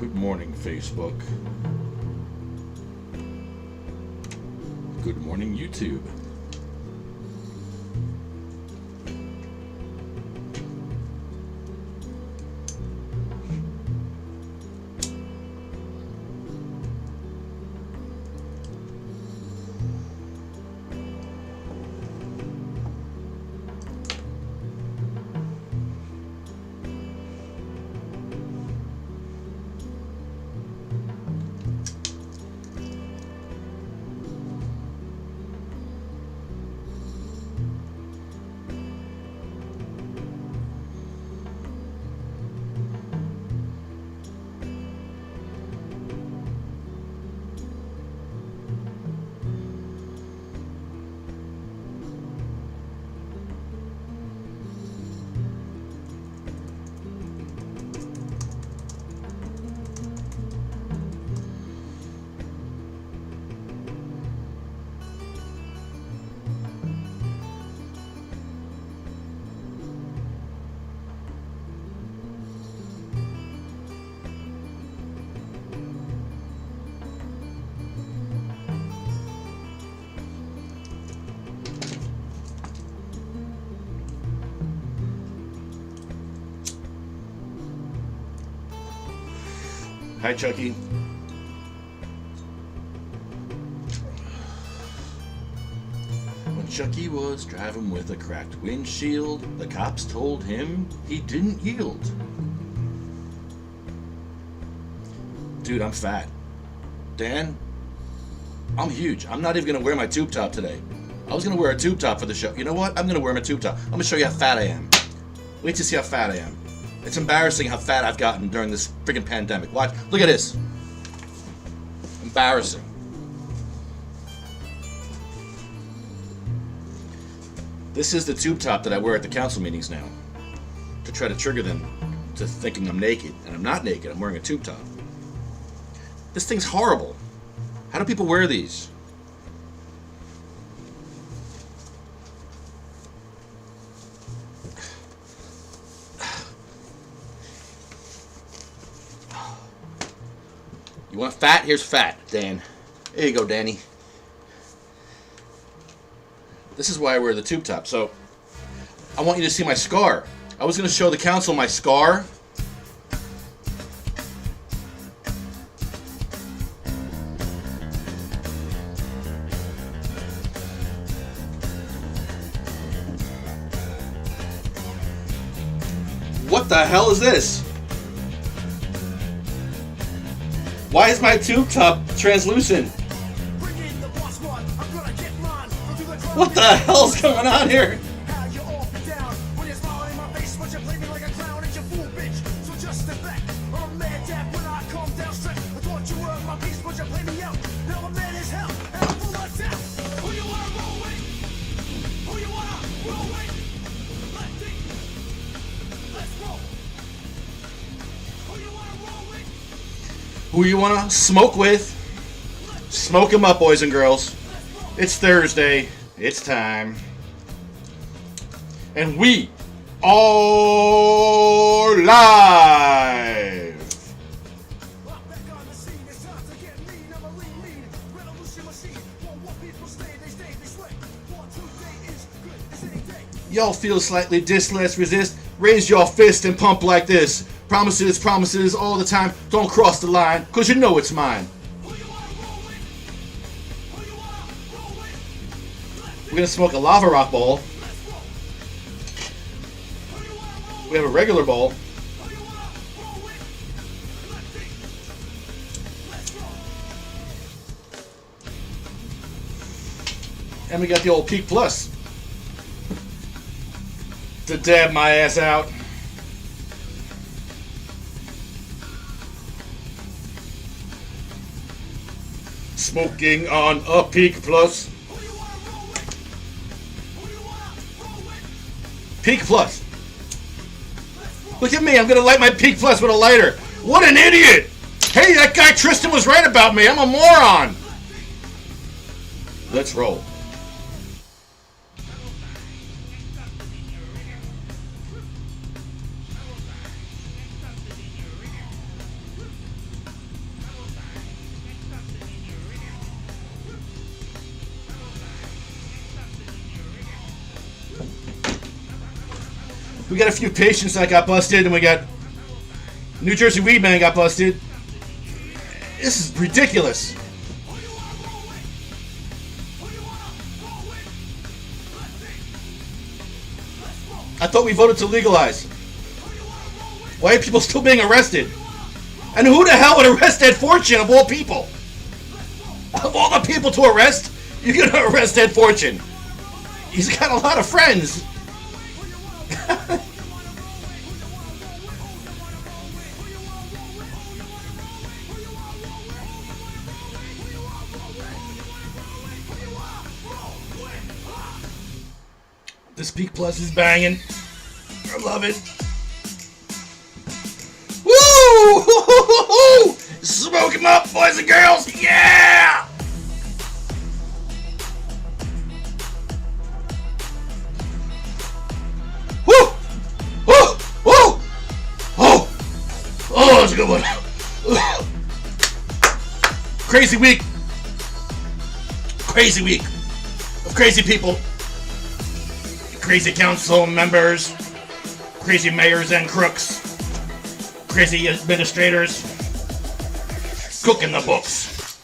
Good morning, Facebook. Good morning, YouTube. Hi, Chucky. When Chucky was driving with a cracked windshield, the cops told him he didn't yield. Dude, I'm fat. Dan, I'm huge. I'm not even going to wear my tube top today. I was going to wear a tube top for the show. You know what? I'm going to wear my tube top. I'm going to show you how fat I am. Wait to see how fat I am. It's embarrassing how fat I've gotten during this freaking pandemic. Watch. Look at this. Embarrassing. This is the tube top that I wear at the council meetings now, to try to trigger them to thinking I'm naked. And I'm not naked. I'm wearing a tube top. This thing's horrible. How do people wear these? You want fat? Here's fat, Dan. There you go, Danny. This is why I wear the tube top. So, I want you to see my scar. I was going to show the council my scar. What the hell is this? Why is my tube top translucent? What the hell's going on here? Who you want to smoke with? Smoke 'em up, boys and girls. It's Thursday. It's time. And we are live. Y'all feel slightly less resist? Raise your fist and pump like this. Promises, promises all the time. Don't cross the line, cause you know it's mine. We're gonna smoke a lava rock ball. We have a regular ball. And we got the old Peak Plus to dab my ass out. Smoking on a Peak Plus. Peak Plus. Look at me, I'm gonna light my Peak Plus with a lighter. What an idiot! Hey, that guy Tristan was right about me. I'm a moron. Let's roll. We got a few patients that got busted, and we got New Jersey weed man got busted. This is ridiculous. I thought we voted to legalize. Why are people still being arrested? And who the hell would arrest Ed Fortune of all people? Of all the people to arrest, you're gonna arrest Ed Fortune. He's got a lot of friends. This Peak Plus is banging. I love it. Woo! Smoke him up, boys and girls. Yeah! Woo! Woo! Woo! Oh! Oh, that's a good one. Crazy week. Crazy week of crazy people. Crazy council members, crazy mayors and crooks, crazy administrators, cooking the books.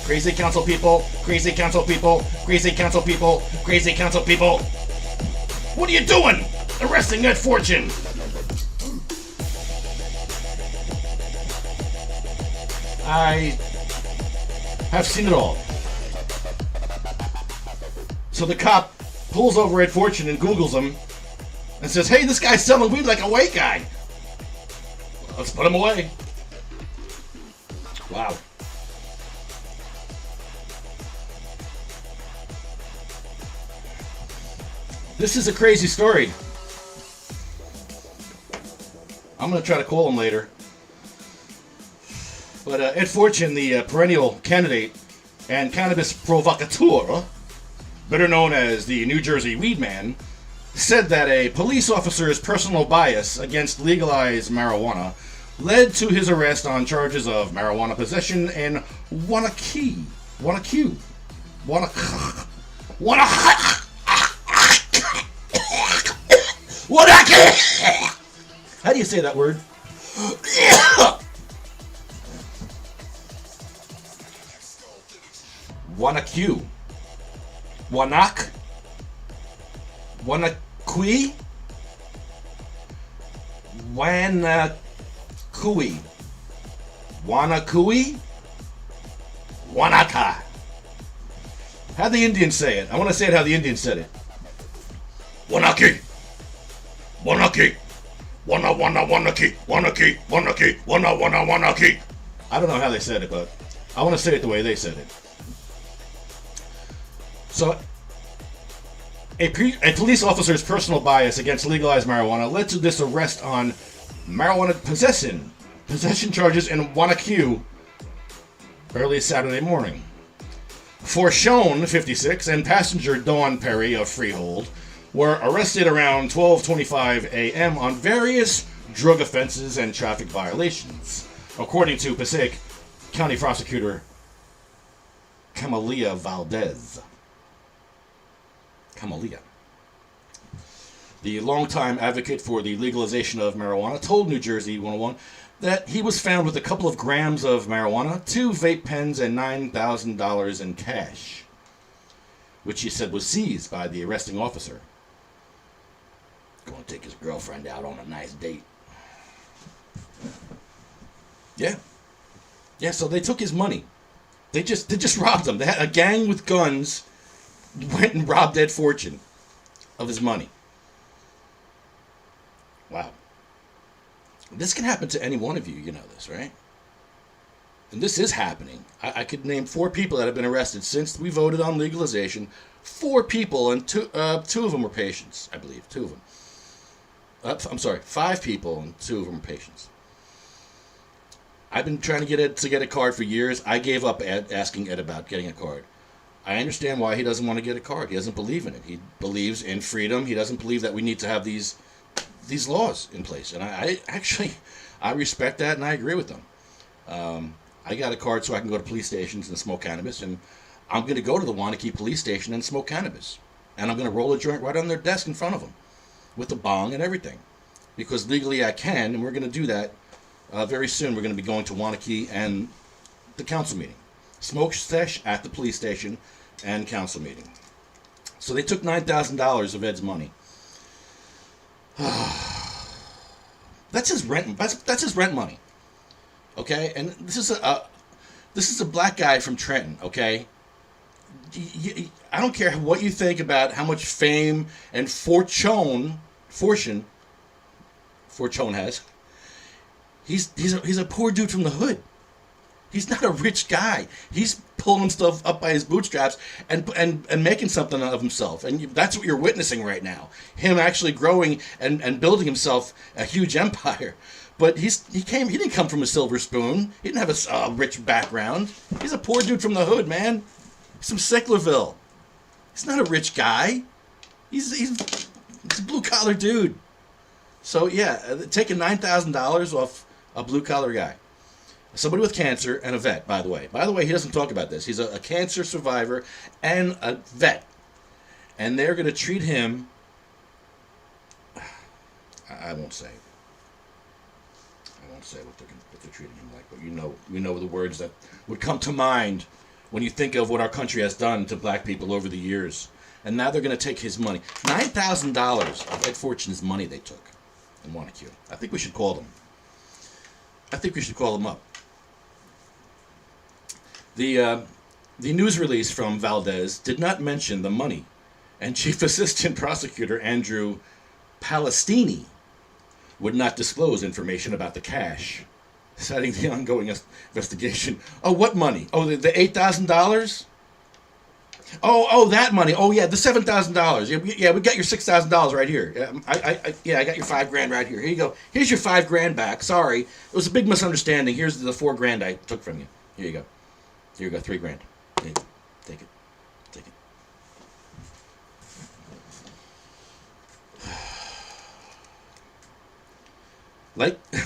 Crazy council people, crazy council people, crazy council people, crazy council people. What are you doing? Arresting Ed Fortune. I have seen it all. So the cop pulls over Ed Fortune and Googles him and says, hey, this guy's selling weed like a white guy. Let's put him away. Wow. This is a crazy story. I'm going to try to call him later. But Ed Fortune, the perennial candidate and cannabis provocateur, better known as the New Jersey weed man, said that a police officer's personal bias against legalized marijuana led to his arrest on charges of marijuana possession and Wanakee. How do you say that word? Wanakee. Wanak? Wanakui? Wanakui. Wanakui? Wanaka. How the Indians say it? I want to say it how the Indians said it. Wanaki. Wanaki. Wanaki. Wanaki. Wanaki. I don't know how they said it, but I want to say it the way they said it. So, a police officer's personal bias against legalized marijuana led to this arrest on marijuana possession charges in Wanakee early Saturday morning. Forshone, 56, and passenger Dawn Perry of Freehold were arrested around 12:25 a.m. on various drug offenses and traffic violations, according to Passaic County Prosecutor Camelia Valdez. Camelia. The longtime advocate for the legalization of marijuana told New Jersey 101 that he was found with a couple of grams of marijuana, 2 vape pens, and $9,000 in cash, which he said was seized by the arresting officer. Going to take his girlfriend out on a nice date. Yeah, so they took his money. They just robbed him. They had a gang with guns went and robbed Ed Fortune of his money. Wow. This can happen to any one of you, you know this, right? And this is happening. I could name 4 people that have been arrested since we voted on legalization. 4 people, and 2 of them were patients, I believe. 2 of them. I'm sorry, 5 people, and 2 of them were patients. I've been trying to get Ed to get a card for years. I gave up asking Ed about getting a card. I understand why he doesn't want to get a card. He doesn't believe in it. He believes in freedom. He doesn't believe that we need to have these laws in place. And I respect that, and I agree with them. I got a card so I can go to police stations and smoke cannabis, and I'm going to go to the Wanakee police station and smoke cannabis. And I'm going to roll a joint right on their desk in front of them. with a bong and everything, because legally I can, and we're going to do that very soon. We're going to be going to Wanakee and the council meeting, smoke sesh at the police station, and council meeting. So they took $9,000 of Ed's money. That's his rent. That's his rent money. Okay, and this is a black guy from Trenton. Okay, I don't care what you think about how much fame and fortune has. He's a poor dude from the hood. He's not a rich guy. He's pulling himself up by his bootstraps and making something of himself. And that's what you're witnessing right now. Him actually growing and building himself a huge empire. But he didn't come from a silver spoon. He didn't have a rich background. He's a poor dude from the hood, man. He's from Sicklerville. He's not a rich guy. He's a blue collar dude. So yeah, taking $9,000 off a blue collar guy. Somebody with cancer and a vet, by the way. By the way, he doesn't talk about this. He's a cancer survivor and a vet. And they're going to treat him... I won't say. I won't say what they're treating him like, but you know the words that would come to mind when you think of what our country has done to black people over the years. And now they're going to take his money. $9,000 of Ed Fortune's money they took in Wanakee. I think we should call them. I think we should call them up. The news release from Valdez did not mention the money, and Chief Assistant Prosecutor Andrew Palestini would not disclose information about the cash, citing the ongoing investigation. Oh, what money? Oh, the $8,000? Oh, that money. Oh, yeah, the $7,000. Yeah, we got your $6,000 right here. I got your $5,000 right here. Here you go. Here's your $5,000 back. Sorry, it was a big misunderstanding. Here's the $4,000 I took from you. Here you go. Here you go, $3,000. Take it.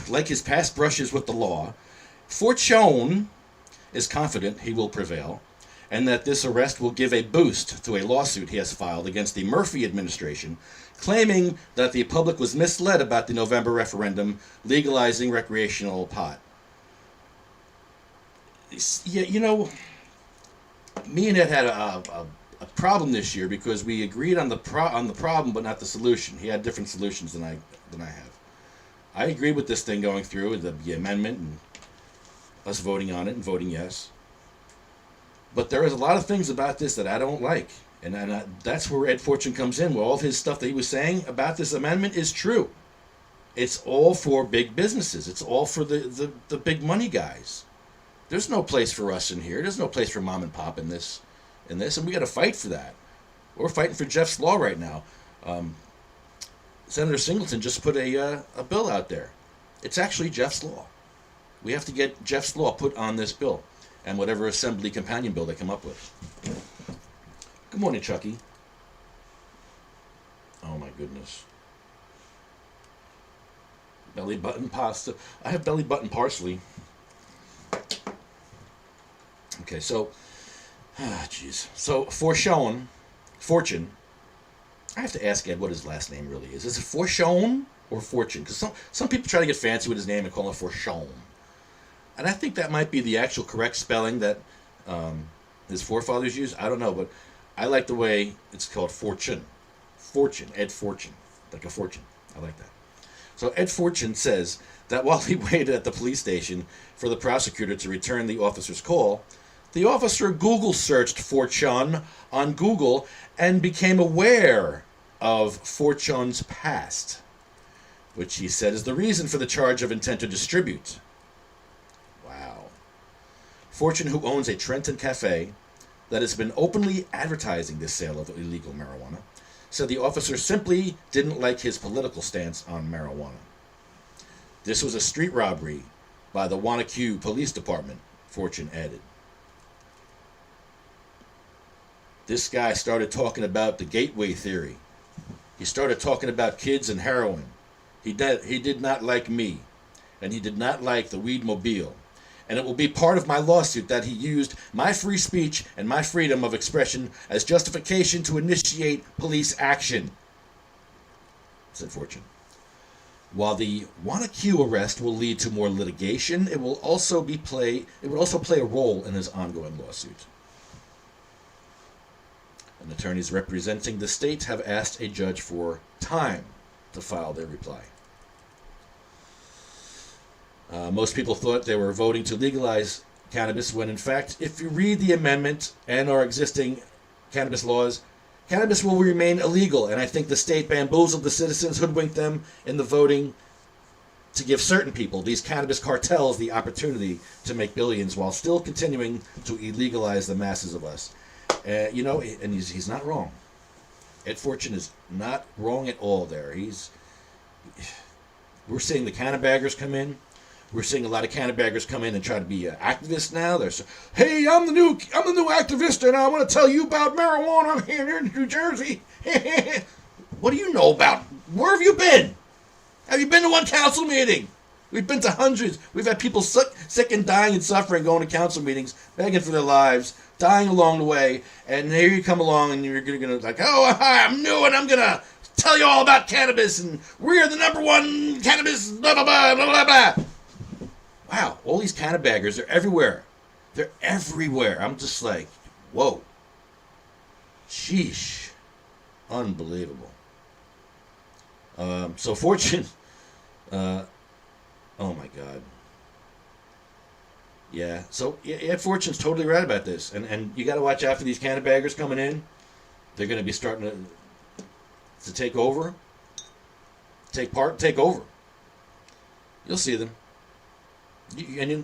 Like his past brushes with the law, Fortune is confident he will prevail, and that this arrest will give a boost to a lawsuit he has filed against the Murphy administration, claiming that the public was misled about the November referendum legalizing recreational pot. Yeah, me and Ed had a problem this year because we agreed on the problem but not the solution. He had different solutions than I have. I agree with this thing going through, the amendment, and us voting on it and voting yes. But there is a lot of things about this that I don't like. And that's where Ed Fortune comes in, where all of his stuff that he was saying about this amendment is true. It's all for big businesses. It's all for the big money guys. There's no place for us in here. There's no place for mom and pop in this. And we got to fight for that. We're fighting for Jeff's Law right now. Senator Singleton just put a bill out there. It's actually Jeff's Law. We have to get Jeff's Law put on this bill and whatever assembly companion bill they come up with. Good morning, Chucky. Oh my goodness. Belly button pasta. I have belly button parsley. Okay, so, jeez. So, Fortune. I have to ask Ed what his last name really is. Is it Fortune or Fortune? Because some people try to get fancy with his name and call him Fortune. And I think that might be the actual correct spelling that his forefathers used. I don't know, but I like the way it's called Fortune. Fortune, Ed Fortune. Like a fortune. I like that. So Ed Fortune says that while he waited at the police station for the prosecutor to return the officer's call, the officer Google searched Fortune on Google and became aware of Fortune's past, which he said is the reason for the charge of intent to distribute. Wow. Fortune, who owns a Trenton cafe that has been openly advertising the sale of illegal marijuana, said the officer simply didn't like his political stance on marijuana. This was a street robbery by the Wanakee Police Department, Fortune added. This guy started talking about the gateway theory. He started talking about kids and heroin. He did not like me, and he did not like the weed mobile. And it will be part of my lawsuit that he used my free speech and my freedom of expression as justification to initiate police action. said Fortune. While the Wanna-Q arrest will lead to more litigation, it will also play a role in his ongoing lawsuit. And attorneys representing the state have asked a judge for time to file their reply. Most people thought they were voting to legalize cannabis when, in fact, if you read the amendment and our existing cannabis laws, cannabis will remain illegal, and I think the state bamboozled the citizens, hoodwinked them in the voting to give certain people, these cannabis cartels, the opportunity to make billions while still continuing to illegalize the masses of us. And he's not wrong. Ed Fortune is not wrong at all there. We're seeing the cannabaggers come in. We're seeing a lot of cannabaggers come in and try to be activists now. They're so, hey, I'm the new activist, and I want to tell you about marijuana here in New Jersey. What do you know about? Where have you been? Have you been to one council meeting? We've been to hundreds. We've had people sick and dying and suffering, going to council meetings, begging for their lives, dying along the way, and here you come along and you're going to like, oh, hi, I'm new and I'm going to tell you all about cannabis, and we're the number one cannabis, blah, blah, blah, blah, blah, blah. Wow, all these cannabaggers, they're everywhere. They're everywhere. I'm just like, whoa. Sheesh. Unbelievable. So Fortune, oh my God. Yeah, so Ed Fortune's totally right about this. And you got to watch out for these cannabaggers coming in. They're going to be starting to take over. Take over. You'll see them.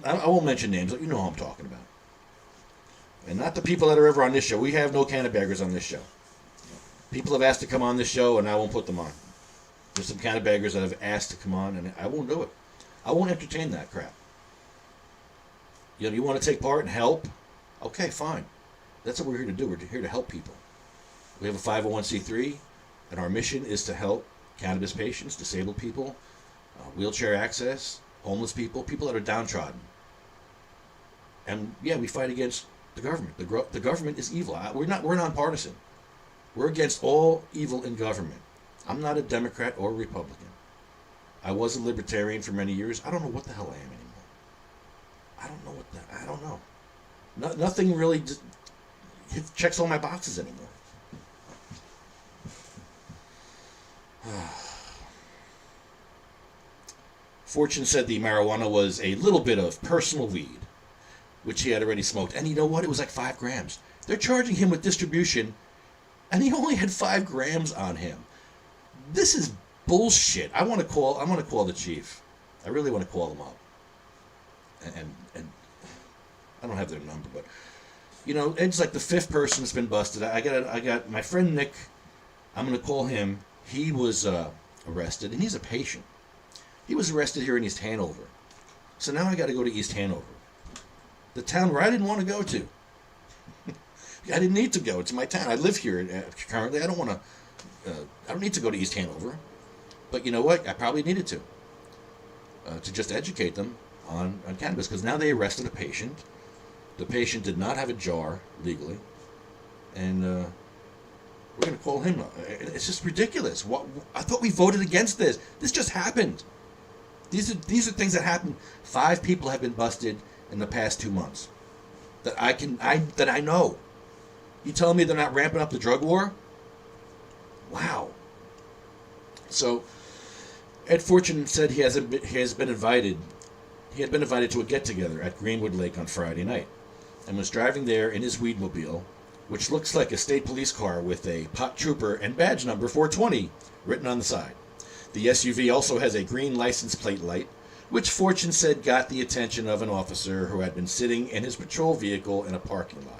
I won't mention names, but you know who I'm talking about. And not the people that are ever on this show. We have no cannabaggers on this show. People have asked to come on this show, and I won't put them on. There's some cannabaggers that have asked to come on, and I won't do it. I won't entertain that crap. You want to take part and help? Okay, fine. That's what we're here to do. We're here to help people. We have a 501c3, and our mission is to help cannabis patients, disabled people, wheelchair access, homeless people, people that are downtrodden. And yeah, we fight against the government. The government is evil. We're nonpartisan. We're against all evil in government. I'm not a Democrat or a Republican. I was a libertarian for many years. I don't know what the hell I am anymore. I don't know. Nothing really checks all my boxes anymore. Fortune said the marijuana was a little bit of personal weed, which he had already smoked. And you know what? It was like 5 grams. They're charging him with distribution, and he only had 5 grams on him. This is bullshit. I want to call the chief. I really want to call him up. And I don't have their number, but Ed's like the 5th person that's been busted. I got my friend Nick. I'm going to call him. He was arrested, and he's a patient. He was arrested here in East Hanover. So now I got to go to East Hanover, the town where I didn't want to go to. I didn't need to go. It's my town. I live here currently. I don't need to go to East Hanover. But you know what? I probably needed to just educate them on cannabis, because now they arrested a patient. The patient did not have a jar legally, and we're going to call him up. It's just ridiculous. I thought we voted against this. This just happened. These are things that happened. 5 people have been busted in the past 2 months that I know. You telling me they're not ramping up the drug war? Wow. So Ed Fortune said he has been invited. He had been invited to a get-together at Greenwood Lake on Friday night, and was driving there in his weedmobile, which looks like a state police car with a pot trooper and badge number 420 written on the side. The SUV also has a green license plate light, which Fortune said got the attention of an officer who had been sitting in his patrol vehicle in a parking lot.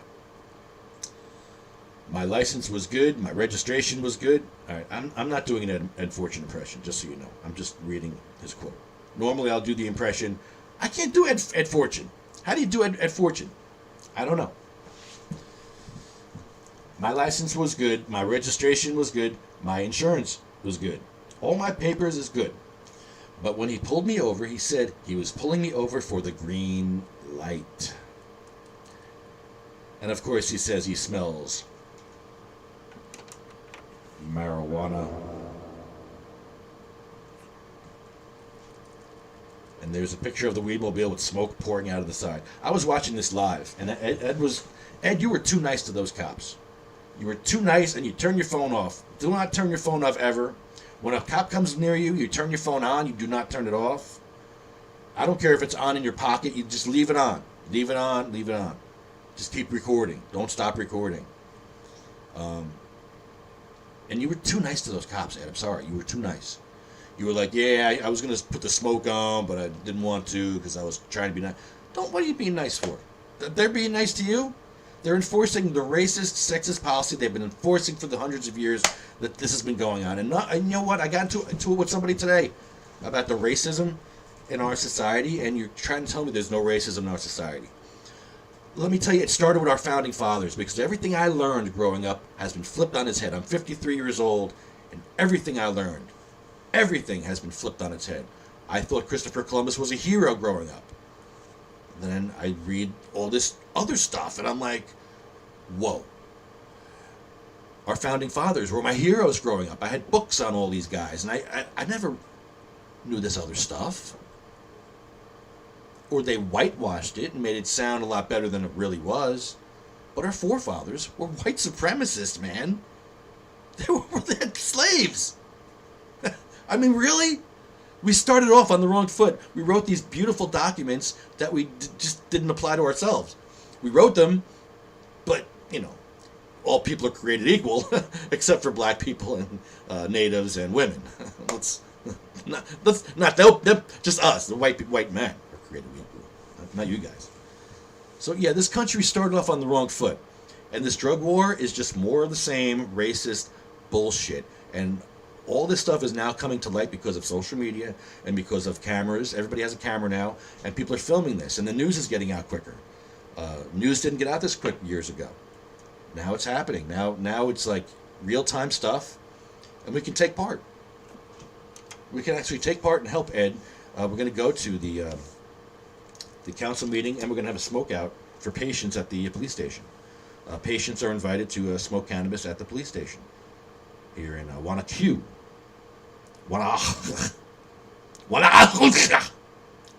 My license was good. My registration was good. All right, I'm not doing an Ed Fortune impression, just so you know. I'm just reading his quote. Normally I'll do the impression. I can't do Ed Fortune. How do you do Ed Fortune? I don't know. My license was good. My registration was good. My insurance was good. All my papers is good. But when he pulled me over, he said he was pulling me over for the green light. And of course he says he smells marijuana. And there's a picture of the Weedmobile with smoke pouring out of the side. I was watching this live, and Ed, you were too nice to those cops. You were too nice, and you turn your phone off. Do not turn your phone off ever. When a cop comes near you, you turn your phone on. You do not turn it off. I don't care if it's on in your pocket. You just leave it on. Leave it on. Leave it on. Just keep recording. Don't stop recording. And you were too nice to those cops, Ed. I'm sorry. You were too nice. You were like, yeah, I was going to put the smoke on, but I didn't want to because I was trying to be nice. What are you being nice for? They're being nice to you? They're enforcing the racist, sexist policy they've been enforcing for the hundreds of years that this has been going on. And you know what? I got into it with somebody today about the racism in our society, and you're trying to tell me there's no racism in our society. Let me tell you, it started with our founding fathers, because everything I learned growing up has been flipped on its head. I'm 53 years old, and everything I learned, everything has been flipped on its head. I thought Christopher Columbus was a hero growing up. Then I read all this other stuff, and I'm like, whoa. Our founding fathers were my heroes growing up. I had books on all these guys, and I never knew this other stuff. Or they whitewashed it and made it sound a lot better than it really was. But our forefathers were white supremacists, man. They had slaves. I mean, really? We started off on the wrong foot. We wrote these beautiful documents that we just didn't apply to ourselves. We wrote them, but, all people are created equal, except for black people and natives and women. Let's not them, just us, the white men are created equal, not you guys. So yeah, this country started off on the wrong foot, and this drug war is just more of the same racist bullshit. And all this stuff is now coming to light because of social media and because of cameras. Everybody has a camera now, and people are filming this, and the news is getting out quicker. News didn't get out this quick years ago. Now it's happening. Now it's like real-time stuff, and we can take part. We can actually take part and help Ed. We're going to go to the council meeting, and we're going to have a smoke out for patients at the police station. Patients are invited to smoke cannabis at the police station here in Wanakue.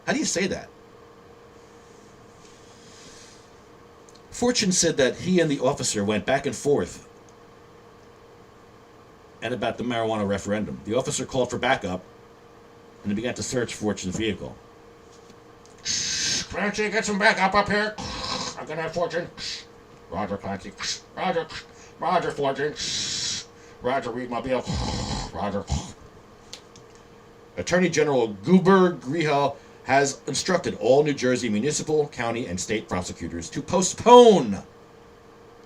How do you say that? Fortune said that he and the officer went back and forth and about the marijuana referendum. The officer called for backup, and they began to search Fortune's vehicle. Clancy, get some backup up here. I'm gonna have Fortune. Roger, Clancy. Roger, Fortune. Roger, Weedmobile. Roger. Attorney General Goober Grihal has instructed all New Jersey municipal, county, and state prosecutors to postpone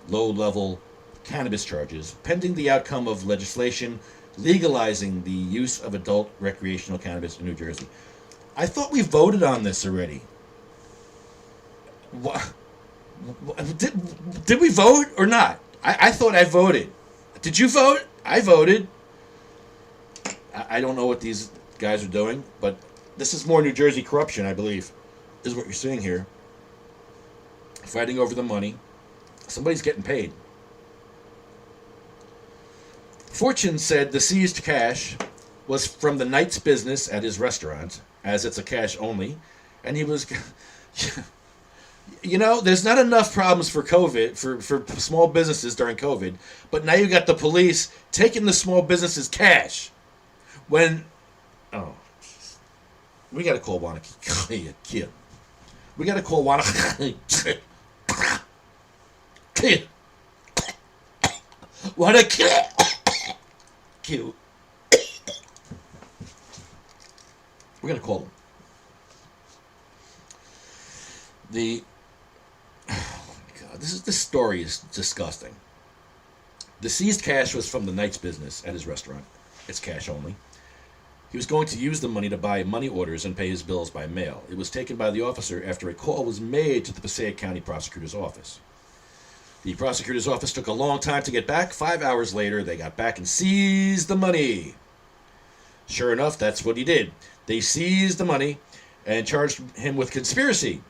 low-level cannabis charges pending the outcome of legislation legalizing the use of adult recreational cannabis in New Jersey. I thought we voted on this already. What? Did we vote or not? I thought I voted. Did you vote? I voted. I don't know what these guys are doing, but this is more New Jersey corruption, I believe, is what you're seeing here. Fighting over the money. Somebody's getting paid. Fortune said the seized cash was from the night's business at his restaurant, as it's a cash only, and he was... there's not enough problems for COVID, for small businesses during COVID, but now you got the police taking the small businesses' cash. We got to call Wanakue. We got to call Wanakue. Wanakue. We're going to call them. Oh my God, this story is disgusting. The seized cash was from the night's business at his restaurant. It's cash only. He was going to use the money to buy money orders and pay his bills by mail. It was taken by the officer after a call was made to the Passaic County Prosecutor's Office. The prosecutor's office took a long time to get back. 5 hours later, they got back and seized the money. Sure enough, that's what he did. They seized the money and charged him with conspiracy.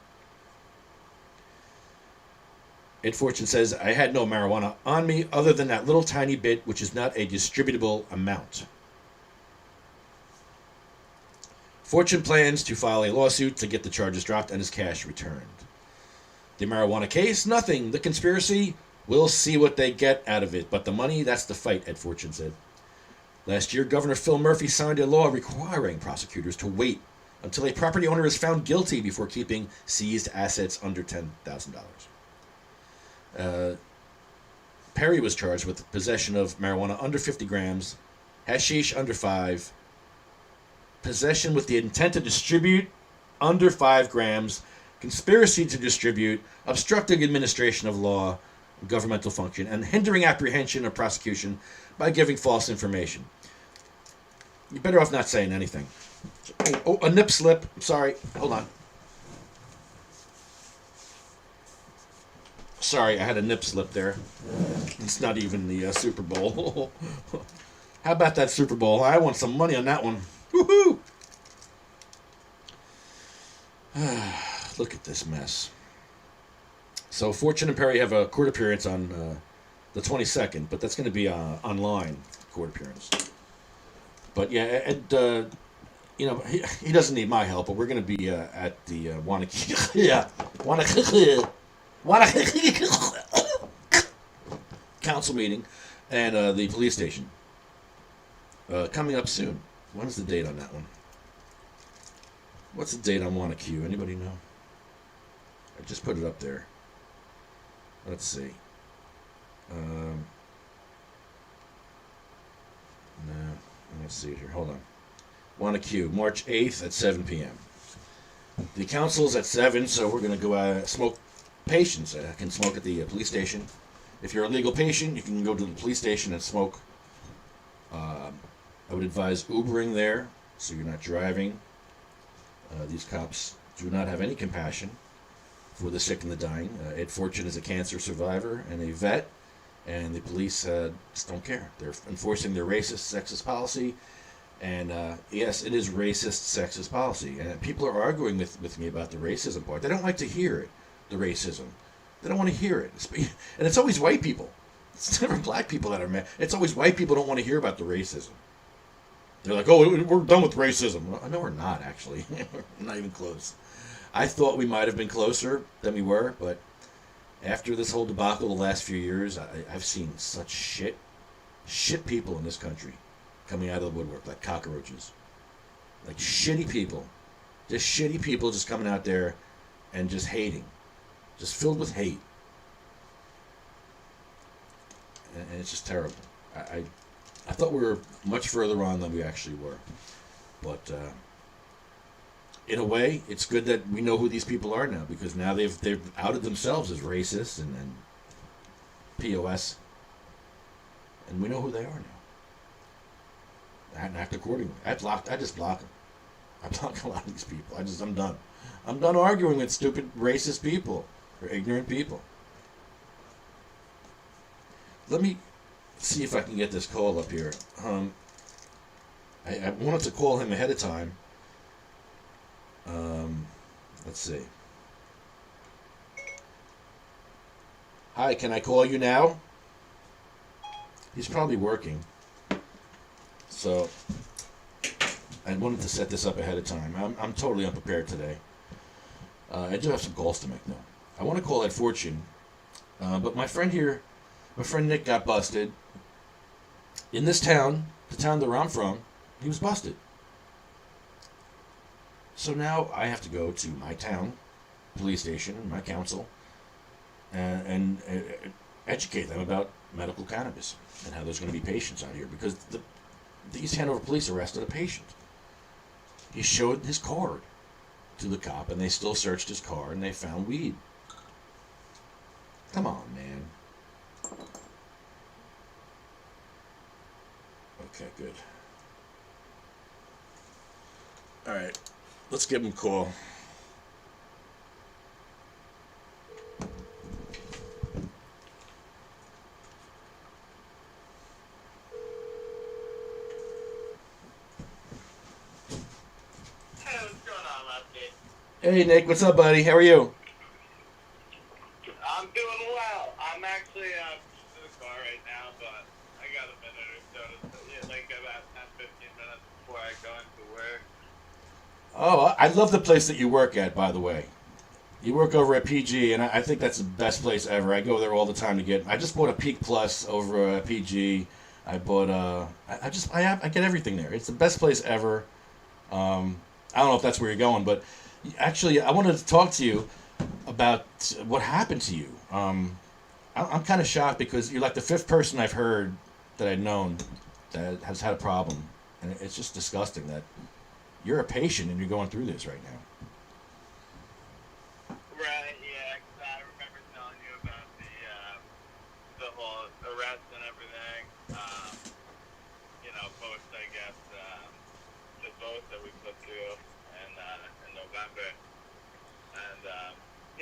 Ed Fortune says, I had no marijuana on me other than that little tiny bit, which is not a distributable amount. Fortune plans to file a lawsuit to get the charges dropped and his cash returned. The marijuana case, nothing. The conspiracy, we'll see what they get out of it. But the money, that's the fight, Ed Fortune said. Last year, Governor Phil Murphy signed a law requiring prosecutors to wait until a property owner is found guilty before keeping seized assets under $10,000. Perry was charged with possession of marijuana under 50 grams, hashish under 5, possession with the intent to distribute under 5 grams, conspiracy to distribute, obstructing administration of law, governmental function, and hindering apprehension or prosecution by giving false information. You're better off not saying anything. Oh, a nip slip. I'm sorry. Hold on. Sorry, I had a nip slip there. It's not even the Super Bowl. How about that Super Bowl? I want some money on that one. Woohoo! Look at this mess. So Fortune and Perry have a court appearance on the 22nd, but that's going to be online court appearance. But yeah, Ed, he doesn't need my help, but we're going to be at the council meeting and the police station coming up soon. When's the date on that one? What's the date on Wanacue? Anybody know? I just put it up there. Let's see. No, let's see here. Hold on. Wanacue, March 8th at 7 p.m. The council's at 7, so we're going to go smoke. Patients can smoke at the police station. If you're a legal patient, you can go to the police station and smoke. I would advise Ubering there, so you're not driving. These cops do not have any compassion for the sick and the dying. Ed Fortune is a cancer survivor and a vet, and the police just don't care. They're enforcing their racist, sexist policy, and yes, it is racist, sexist policy. And people are arguing with me about the racism part. They don't like to hear it, the racism. They don't want to hear it. And it's always white people. It's never black people that are mad. It's always white people don't want to hear about the racism. They're like, oh, we're done with racism. No, we're not, actually. We're not even close. I thought we might have been closer than we were, but after this whole debacle the last few years, I've seen such shit people in this country coming out of the woodwork, like cockroaches. Like shitty people. Just shitty people just coming out there and just hating. Just filled with hate. And it's just terrible. I thought we were much further on than we actually were. But in a way, it's good that we know who these people are now, because now they've outed themselves as racist and POS. And we know who they are now. And act accordingly. I just block them. I block a lot of these people. I'm done. I'm done arguing with stupid racist people or ignorant people. Let me see if I can get this call up here. I wanted to call him ahead of time. Let's see. Hi, can I call you now? He's probably working. So I wanted to set this up ahead of time. I'm totally unprepared today. I do have some calls to make though. I want to call Ed Fortune, but my friend Nick got busted. In this town, the town that I'm from, he was busted. So now I have to go to my town, police station, my council, and educate them about medical cannabis and how there's going to be patients out here, because the East Hanover police arrested a patient. He showed his card to the cop, and they still searched his car, and they found weed. Come on, man. Okay, good. All right, let's give him a call. Hey, what's going on, Lefty? Hey, Nick, what's up, buddy? How are you? I'm doing well. I'm actually in the car right now, but I got a minute or so to, like about 10, 15 minutes before I go into work. Oh, I love the place that you work at, by the way. You work over at PG, and I think that's the best place ever. I go there all the time to get. I just bought a Peak Plus over at PG. I bought I get everything there. It's the best place ever. I don't know if that's where you're going, but actually, I wanted to talk to you about what happened to you. I'm kind of shocked because you're like the fifth person I've heard that I've known that has had a problem, and it's just disgusting that you're a patient and you're going through this right now. Right, yeah, 'cause I remember telling you about the whole arrest and everything. Post, I guess, the vote that we put through in November. And,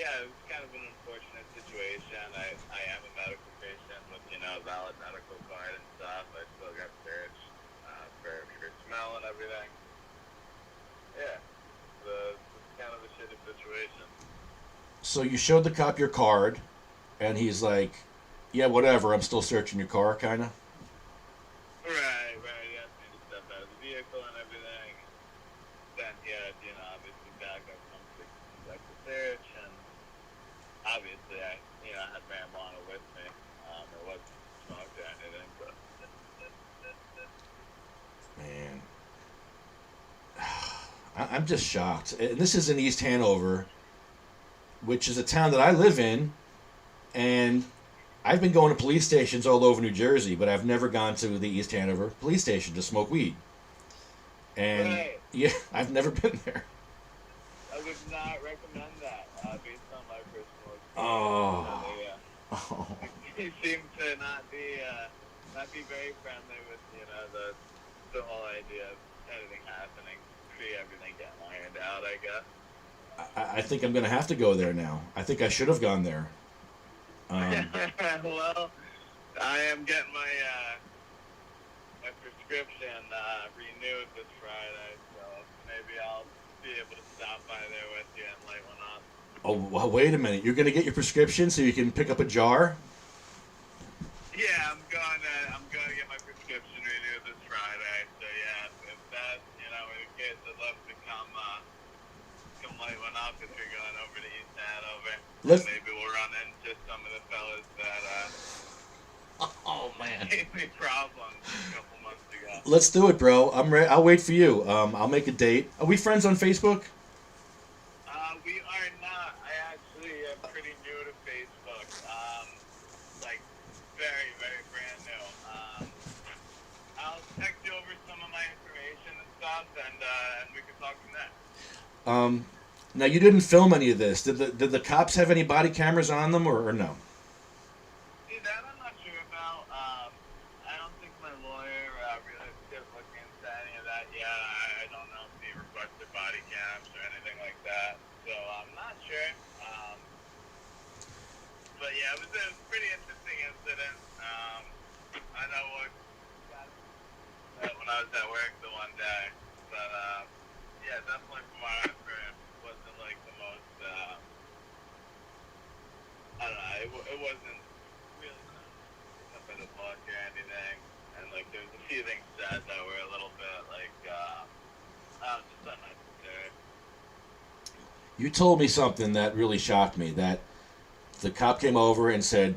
yeah, it was kind of an unfortunate situation. I am a medical patient with, a valid medical card and stuff. I still got searched for smell and everything. Yeah, it's kind of a shitty situation. So you showed the cop your card, and he's like, "Yeah, whatever. I'm still searching your car, kind of." Right. He asked me to step out of the vehicle and everything. Then he had, obviously back up some to conduct the search, and obviously I had marijuana with me. It wasn't smoked or anything, but Man, I'm just shocked. And this is in East Hanover, which is a town that I live in, and I've been going to police stations all over New Jersey, but I've never gone to the East Hanover police station to smoke weed. And right. yeah, I've never been there. I would not recommend that based on my personal experience. Oh. Oh. He seemed to not be very friendly with the whole idea of anything happening, everything getting ironed out, I guess. I think I'm going to have to go there now. I think I should have gone there. Well, I am getting my prescription renewed this Friday, so maybe I'll be able to stop by there with you and light one up. Oh, well, wait a minute. You're going to get your prescription so you can pick up a jar? Yeah, I'm going to get my prescription renewed this Friday. So yeah, if that, in case I'd love to come light one up if you're going over to East Hanover. Maybe we'll run into some of the fellas that oh man, gave me problems a couple months ago. Let's do it, bro. I'm ready. I'll wait for you. I'll make a date. Are we friends on Facebook? We are not. I actually am pretty new to Facebook. Like very, very brand new. I'll text you over some of my information and stuff, and we can talk from there. Now you didn't film any of this. Did the cops have any body cameras on them or no? See, that I'm not sure about. I don't think my lawyer really did look into any of that yet. I don't know if he requested body cams or anything like that. So I'm not sure. But yeah, it was a pretty interesting incident. I know when I was at work the one day, but yeah, definitely from what I've heard, wasn't like the most. I don't know. It wasn't really something to look or anything, and like there was a few things said that were a little bit like just unnecessary. You told me something that really shocked me. That the cop came over and said,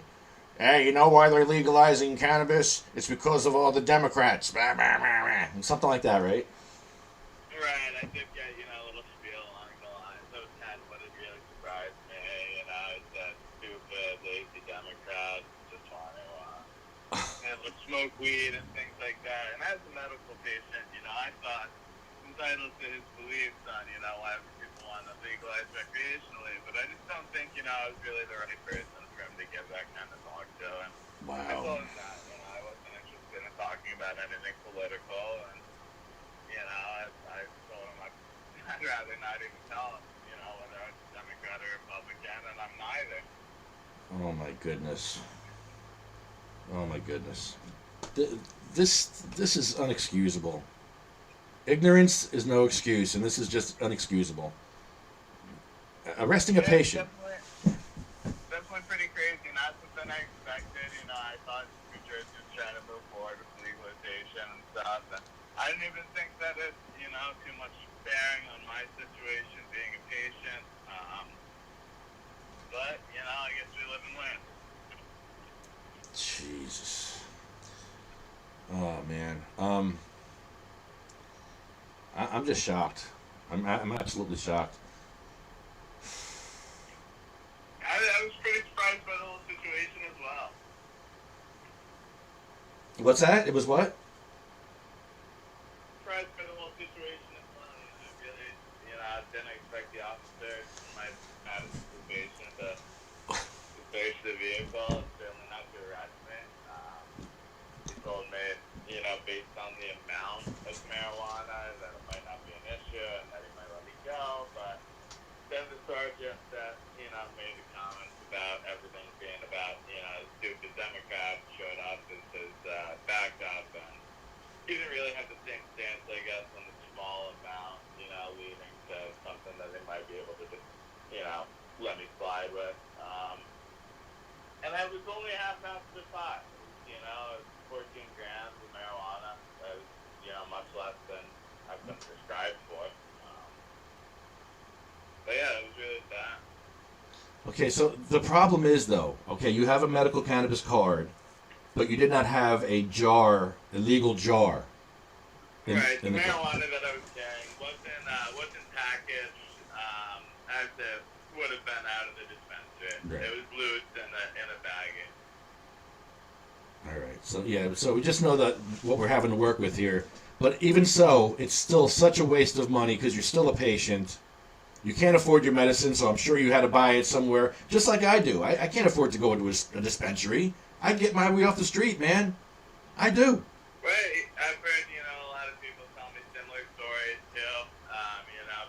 "Hey, you know why they're legalizing cannabis? It's because of all the Democrats." Blah, blah, blah, blah. Something like that, right? Right, I did get, a little spiel along the lines. That was kind of what it really surprised me. It's that stupid, lazy Democrats just want to smoke weed and things like that. And as a medical patient, I thought entitled to his beliefs on, why people want to legalize recreationally. But I just don't think, I was really the right person for him to give that kind of talk to. And Wow. I told him that, I wasn't interested in talking about anything political. And, I told him I'd rather not even tell him, whether I was Democrat or Republican, and I'm neither. Oh my goodness. Oh my goodness. This is unexcusable. Ignorance is no excuse, and this is just unexcusable. Arresting a patient. Definitely pretty crazy. Not something I expected. I thought New Jersey was trying to move forward with legalization and stuff. And I didn't even think that that it's, too much bearing on my situation, being a patient. But, I guess we live and learn. Jesus. Oh man. I'm just shocked. I'm absolutely shocked. I was pretty surprised by the whole situation as well. What's that? It was what? Surprised by the whole situation as well. I really, I didn't expect the officer in my Madison situation to search the vehicle and certainly not to arrest me. He told me, based on the amount of marijuana, that it might not be an issue and that he might let me go. But then the sergeant that, made the comments about everything being about, the stupid Democrat showed up as his backup, and he didn't really have the same stance, I guess, on the small amount, leading to something that they might be able to just, let me slide with. And I was only half the pot, it was 14 grams of marijuana. That was, much less than I've been prescribed for. But yeah, it was really bad. Okay, so the problem is though, okay, you have a medical cannabis card, but you did not have a legal jar. Right, the marijuana that I was carrying wasn't packaged as it would have been out of the dispensary. Right. It was loose in a baggie. All right, so yeah, so we just know that what we're having to work with here. But even so, it's still such a waste of money because you're still a patient. You can't afford your medicine, so I'm sure you had to buy it somewhere, just like I do. I can't afford to go into a dispensary. I get my weed off the street, man. I do. Right, I've heard, a lot of people tell me similar stories too.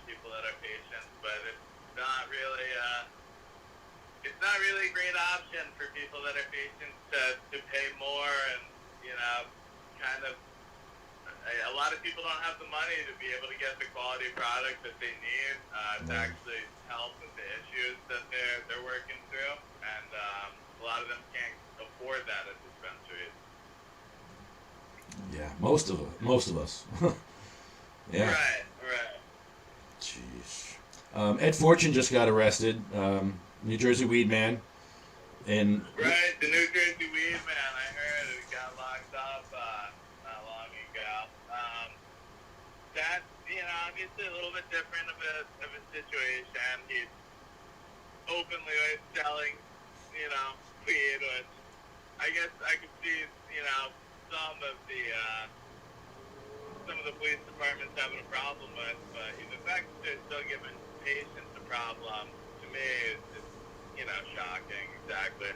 People that are patients, but it's not really a great option for people that are patients to pay more and, kind of. A lot of people don't have the money to be able to get the quality product that they need to actually help with the issues that they're working through, and a lot of them can't afford that at dispensaries. Yeah, most of us. Yeah. Right. Jeez. Ed Fortune just got arrested. New Jersey weed man. And Right, the New Jersey weed man. I heard it got locked up not long ago. That's obviously a little bit different of a situation. He's openly selling weed, which I guess I could see some of the police departments having a problem with, but the fact that they're still giving patients a problem to me is just shocking. Exactly.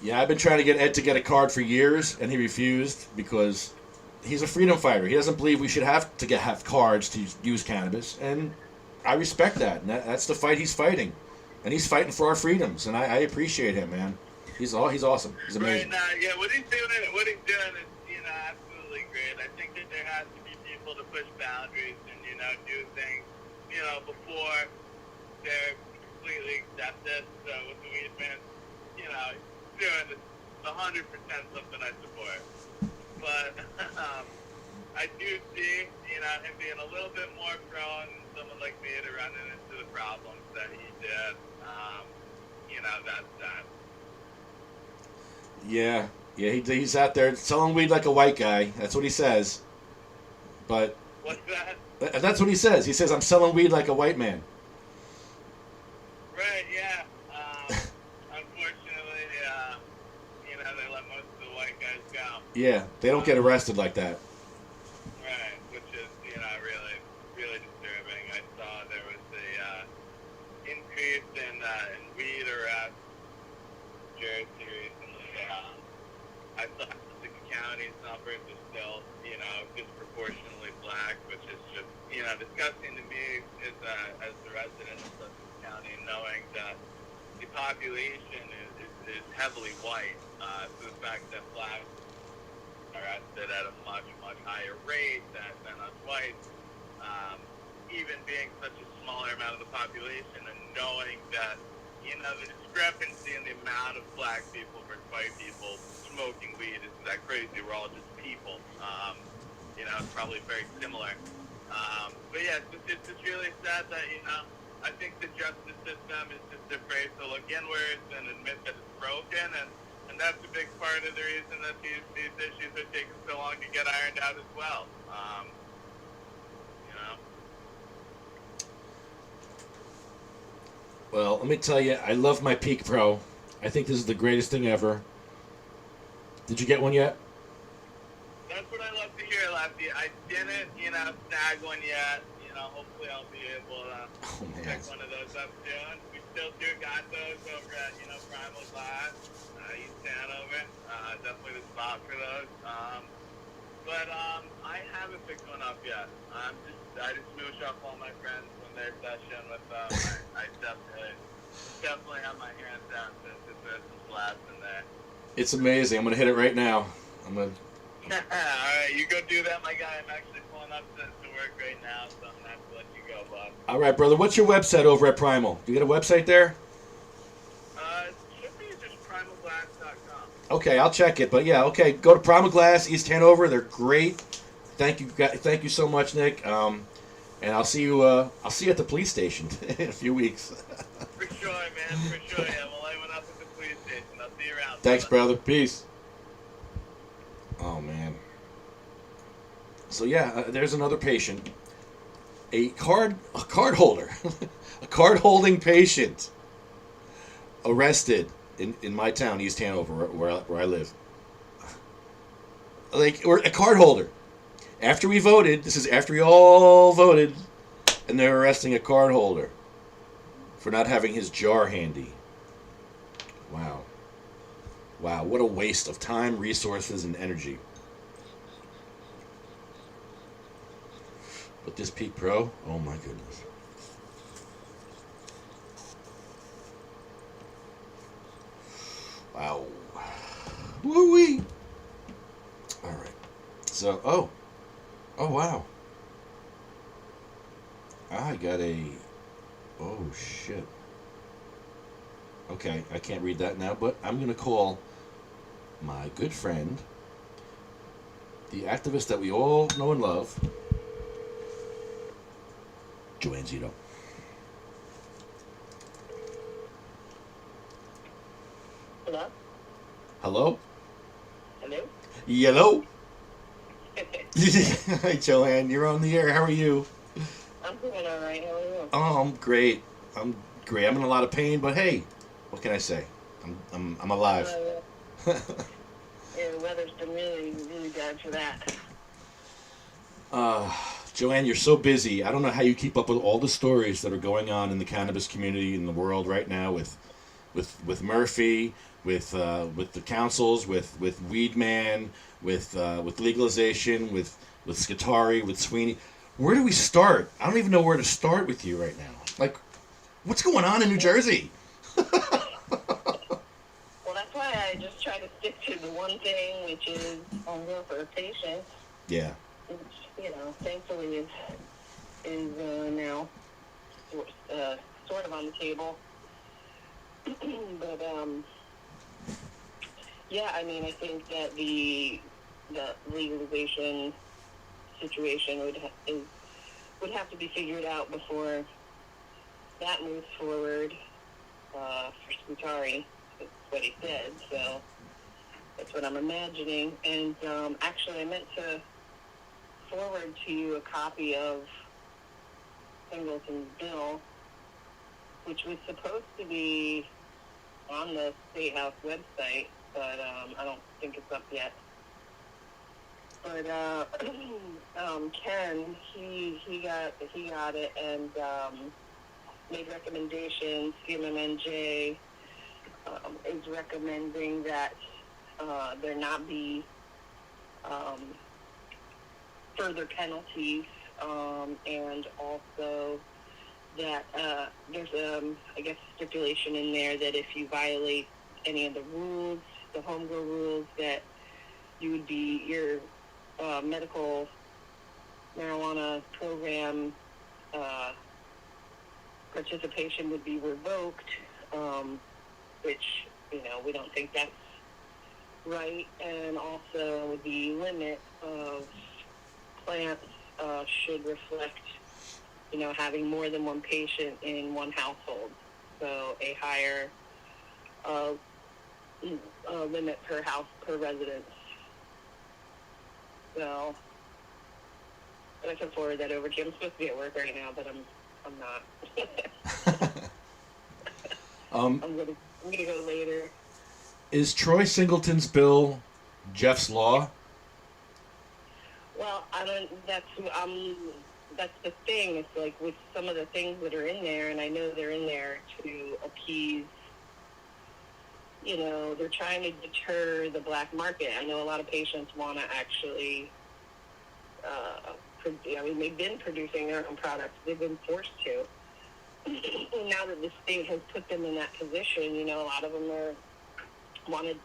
yeah, I've been trying to get Ed to get a card for years, and he refused because he's a freedom fighter. He doesn't believe we should have to have cards to use cannabis, and I respect that. And that's the fight he's fighting, and he's fighting for our freedoms, and I appreciate him, man. He's awesome. He's amazing. Right. Yeah. What he's doing is absolutely great. I think that there has to be people to push boundaries and do things before they're completely accepted. So with the weed man, he's doing 100% something I support. But I do see, him being a little bit more prone than someone like me to running into the problems that he did. That's that. Yeah, he's out there selling weed like a white guy. That's what he says. But What's that? that's what he says. He says, I'm selling weed like a white man. Right, yeah. Unfortunately, they let most of the white guys go. Yeah, they don't get arrested like that. Right, which is, really, really disturbing. I saw there was a increase in weed arrests in Jersey recently. I thought the county's numbers are still, disproportionately black, which is just, disgusting to me as the resident of Sussex County, knowing that the population is heavily white. So the fact that blacks are arrested at a much, much higher rate than us whites, even being such a smaller amount of the population, and knowing that, the discrepancy in the amount of black people versus white people smoking weed isn't that crazy. We're all just people. it's probably very similar. But yeah, it's just really sad that, I think the justice system is just afraid to look inwards and admit that it's broken, and that's a big part of the reason that these issues are taking so long to get ironed out as well. You know. Well, let me tell you, I love my Peak Pro. I think this is the greatest thing ever. Did you get one yet? That's what I love to hear, Lefty. I didn't, snag one yet. Hopefully I'll be able to pick one of those up soon. We still got those over at, Primal Glass, East Hanover. Definitely the spot for those. But I haven't picked one up yet. I just smoosh up all my friends when they're session with them. I definitely have my hands down to throw some slabs in there. It's amazing. I'm gonna hit it right now. All right, you go do that, my guy. I'm actually pulling up to work right now, so I'm gonna have to let you go, bud. All right, brother. What's your website over at Primal? Do you get a website there? It should be just primalglass.com. Okay, I'll check it. But yeah, okay. Go to Primal Glass, East Hanover. They're great. Thank you so much, Nick. And I'll see you at the police station in a few weeks. For sure, man. For sure. Yeah, well, I went up at the police station. I'll see you around. Thanks, brother. Peace. Oh man. So yeah, there's another patient, a card holder, a card holding patient, arrested in my town, East Hanover, where I live. Or a card holder. After we voted, this is after we all voted, and they're arresting a card holder for not having his jar handy. Wow. Wow, what a waste of time, resources, and energy. But this Peak Pro, oh my goodness. Wow. Woo-wee. All right. So, oh wow. I got oh shit. Okay, I can't read that now, but I'm going to call my good friend, the activist that we all know and love, Joanne Zito. Hello? Hello? Hello? Yellow? Hi, Joanne. You're on the air. How are you? I'm doing all right. How are you? Oh, I'm great. I'm in a lot of pain, but hey, what can I say? I'm alive. Yeah, the weather's been really, really bad for that. Joanne, you're so busy. I don't know how you keep up with all the stories that are going on in the cannabis community in the world right now with Murphy, with the councils, with Weed Man, with legalization, with Scutari, with Sweeney. Where do we start? I don't even know where to start with you right now. Like, what's going on in New Jersey? Well, that's why I just try to stick to the one thing, which is home care for patients. Yeah. Which, thankfully is now sort of on the table. But yeah, I mean, I think that the legalization situation would have to be figured out before that moves forward for Scutari. That's what he said, so that's what I'm imagining. And actually, I meant to forward to you a copy of Singleton's bill, which was supposed to be on the State House website, but I don't think it's up yet. But Ken, he got it and made recommendations. CMMNJ is recommending that there not be further penalties, and also that there's I guess a stipulation in there that if you violate any of the rules, the home grow rules, that you would be your medical marijuana program participation would be revoked, which we don't think that's right, and also the limit of plants should reflect, having more than one patient in one household. So a higher limit per house per residence. So, but I can forward that over to you. I'm supposed to be at work right now, but I'm not. I'm gonna go later. Is Troy Singleton's bill Jeff's law? Well, I don't. That's the thing. It's like with some of the things that are in there, and I know they're in there to appease. They're trying to deter the black market. I know a lot of patients want to actually. They've been producing their own products. They've been forced to. Now that the state has put them in that position, a lot of them want to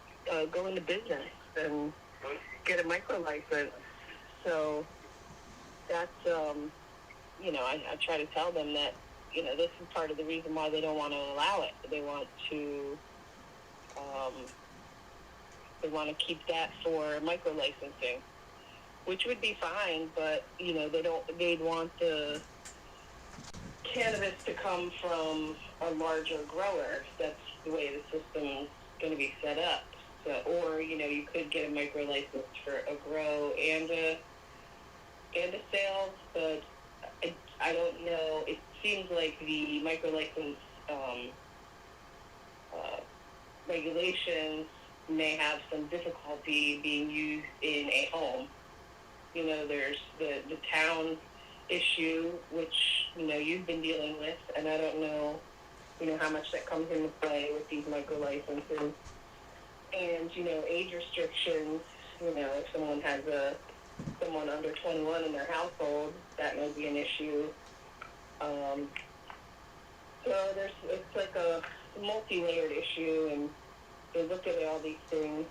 go into business and get a micro license. So that's, I try to tell them that, this is part of the reason why they don't want to allow it. They want to, keep that for micro licensing, which would be fine, but, they'd want the cannabis to come from a larger grower. That's the way the system's going to be set up. So, or, you could get a micro license for a grow and a sales, but I don't know. It seems like the micro license regulations may have some difficulty being used in a home. There's the town issue, which, you've been dealing with, and I don't know, how much that comes into play with these micro licenses. And, age restrictions, if someone has someone under 21 in their household, that may be an issue. So it's like a multi-layered issue, and they look at all these things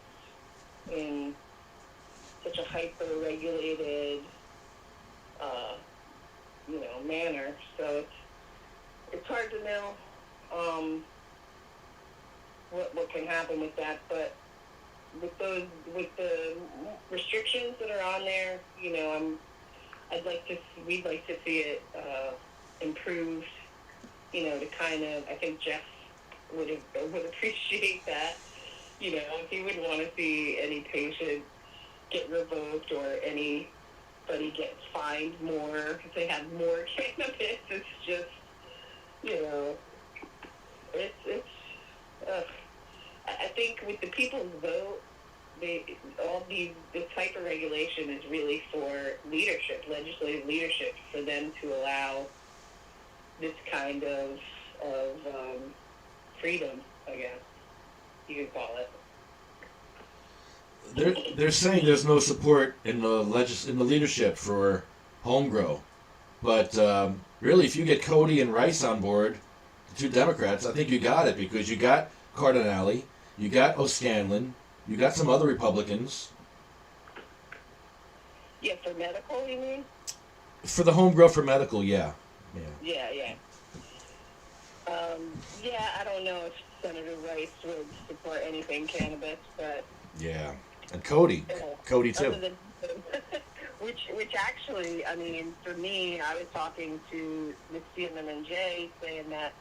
in such a hyper-regulated, manner. So it's hard to know what can happen with that. But with the restrictions that are on there, we'd like to see it improved. To kind of, I think Jeff would appreciate that. He wouldn't want to see any patient get revoked or anybody get fined more if they have more cannabis. It's just, I think with the people's vote, this type of regulation is really for leadership, legislative leadership, for them to allow this kind of freedom, I guess you could call it. They're saying there's no support in the leadership for home grow, but really, if you get Cody and Rice on board, the two Democrats, I think you got it, because you got Cardinale, you got O'Scanlan, you got some other Republicans. Yeah, for medical, you mean? For the home grow for medical, yeah. Yeah. I don't know if Senator Rice would support anything cannabis, but Yeah, and Cody too. Other than, which actually, I mean, for me, I was talking to Ms. Steelman and Jay, saying that,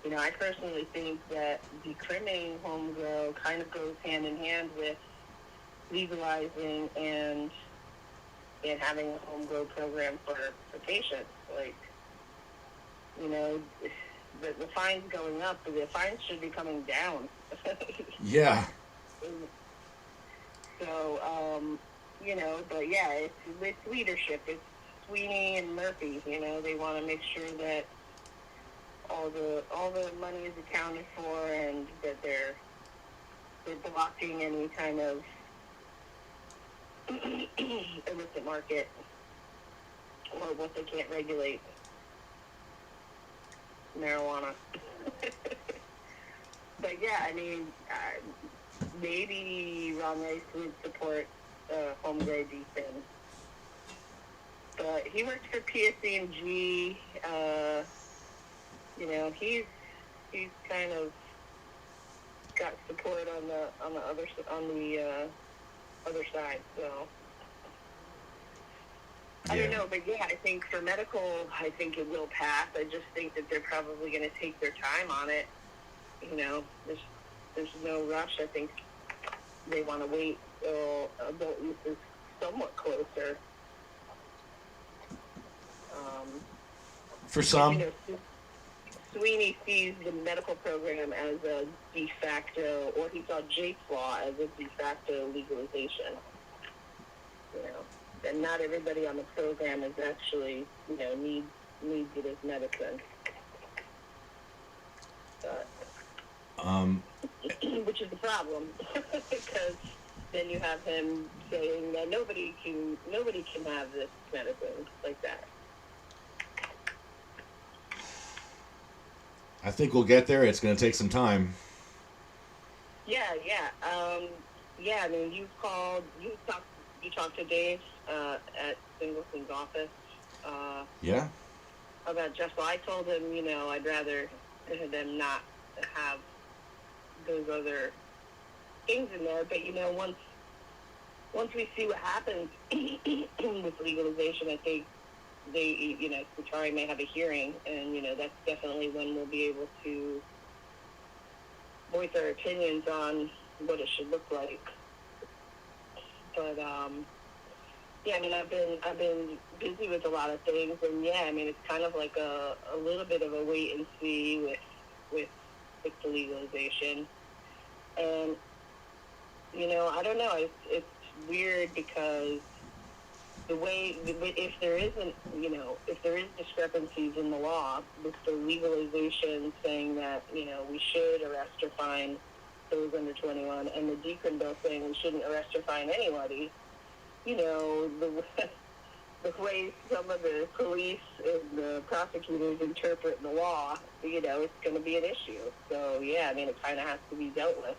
I personally think that decrimming home grow kind of goes hand in hand with legalizing and having a home grow program for patients. Like, the fines going up, but the fines should be coming down. Yeah. So, but yeah, it's leadership. It's Sweeney and Murphy. They want to make sure that all the money is accounted for, and that they're blocking any kind of illicit market or what they can't regulate. Marijuana. But yeah, I mean, maybe Ron Rice would support home grow defense. But he worked for PSC&G. He's kind of got support on the other side. So I don't know, but yeah, I think for medical, I think it will pass. I just think that they're probably going to take their time on it. You know, there's no rush. I think they want to wait till adult use is somewhat closer. For some. You know, Sweeney sees the medical program as a de facto, or he saw Jake's law as a de facto legalization. You know, and not everybody on the program is actually, you know, needs it as medicine. But, which is the problem, because then you have him saying that nobody can have this medicine like that. I think we'll get there. It's going to take some time. Yeah. I mean, you talked to Dave at Singleton's office. Yeah. About Jeff. Well, I told him, you know, I'd rather them not have those other things in there. But you know, once we see what happens with legalization, I think they, you know, Qatari may have a hearing, and you know, that's definitely when we'll be able to voice our opinions on what it should look like. But yeah, I mean, I've been busy with a lot of things, and yeah, I mean, it's kind of like a little bit of a wait and see with the legalization, and you know, I don't know, it's weird because if there isn't, you know, if there is discrepancies in the law with the legalization saying that, you know, we should arrest or fine those under 21, and the Decrin bill saying we shouldn't arrest or fine anybody, you know, the way some of the police and the prosecutors interpret the law, you know, it's going to be an issue. So, yeah, I mean, it kind of has to be dealt with.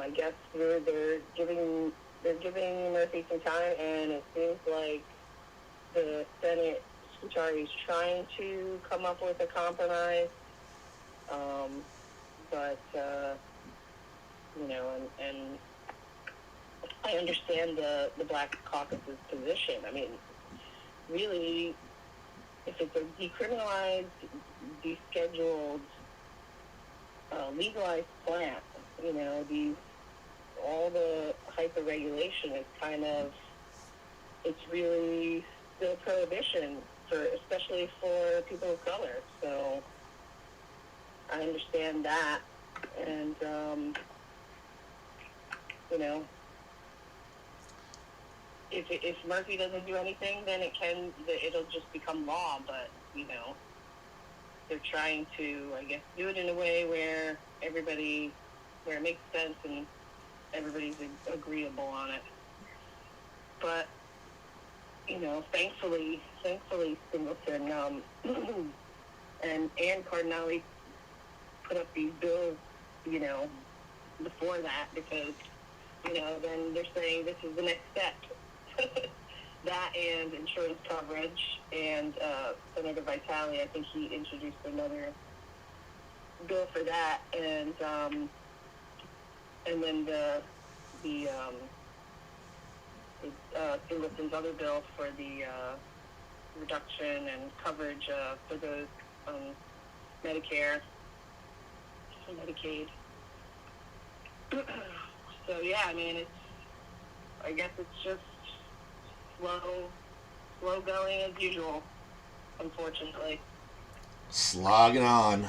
I guess they're giving Murphy some time, and it seems like the Senate Qatari is trying to come up with a compromise. But you know, and I understand the Black Caucus's position. I mean, really, if it's a decriminalized, descheduled, legalized plant, you know, all the hyper-regulation is kind of, it's really still prohibition, especially for people of color. So I understand that. And, you know, if Murphy doesn't do anything, then it'll just become law. But, you know, they're trying to, I guess, do it in a way where it makes sense and everybody's agreeable on it. But, you know, thankfully Singleton and Cardinale put up these bills, you know, before that, because, you know, then they're saying this is the next step. That and insurance coverage, and Senator Vitale, I think he introduced another bill for that, and then the Singleton's other bill for the reduction and coverage for those Medicare and Medicaid. So yeah, I mean, I guess it's just slow going as usual, unfortunately. Slogging on.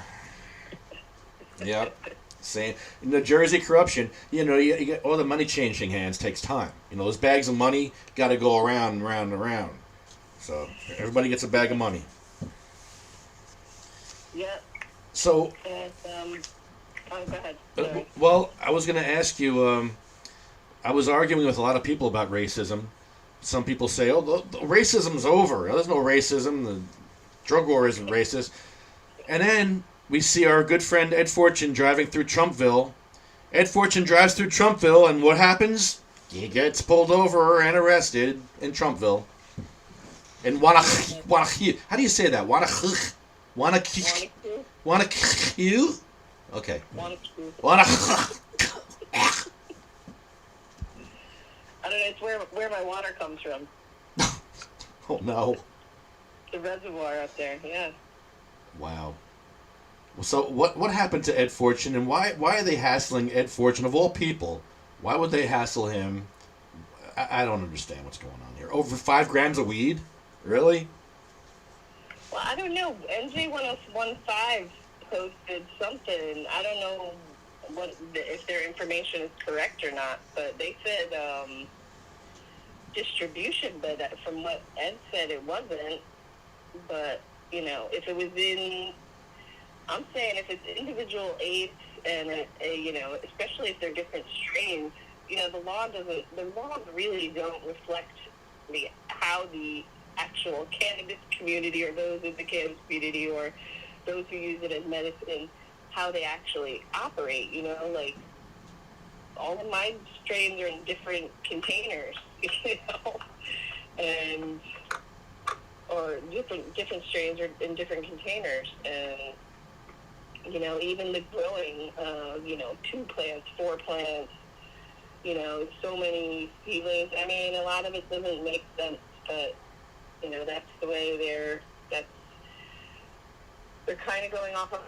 Yep. Same. The Jersey corruption, you know, you get all the money changing hands takes time. You know, those bags of money got to go around and around and around. So everybody gets a bag of money. Yep. So. And, oh, go ahead. Sorry. Well, I was going to ask you. I was arguing with a lot of people about racism. Some people say, "Oh, the racism's over. There's no racism. The drug war isn't racist." And then we see our good friend Ed Fortune driving through Trumpville. Ed Fortune drives through Trumpville, and what happens? He gets pulled over and arrested in Trumpville. And how do you say that? Okay. where my water comes from. Oh no! The reservoir up there. Yeah. Wow. Well, so what happened to Ed Fortune, and why are they hassling Ed Fortune of all people? Why would they hassle him? I don't understand what's going on here. Over 5 grams of weed, really? Well, I don't know. NJ1015 posted something. I don't know if their information is correct or not, but they said distribution, but from what Ed said, it wasn't. But, you know, if it was I'm saying if it's individual eighths and, you know, especially if they're different strains, you know, the laws really don't reflect how the actual cannabis community or those in the cannabis community or those who use it as medicine, how they actually operate, you know, like all of my strains are in different containers, you know, and or different strains are in different containers, and you know, even the growing, you know, 2 plants, 4 plants, you know, so many seedlings. I mean, a lot of it doesn't make sense, but you know, that's the way they're kind of going off of.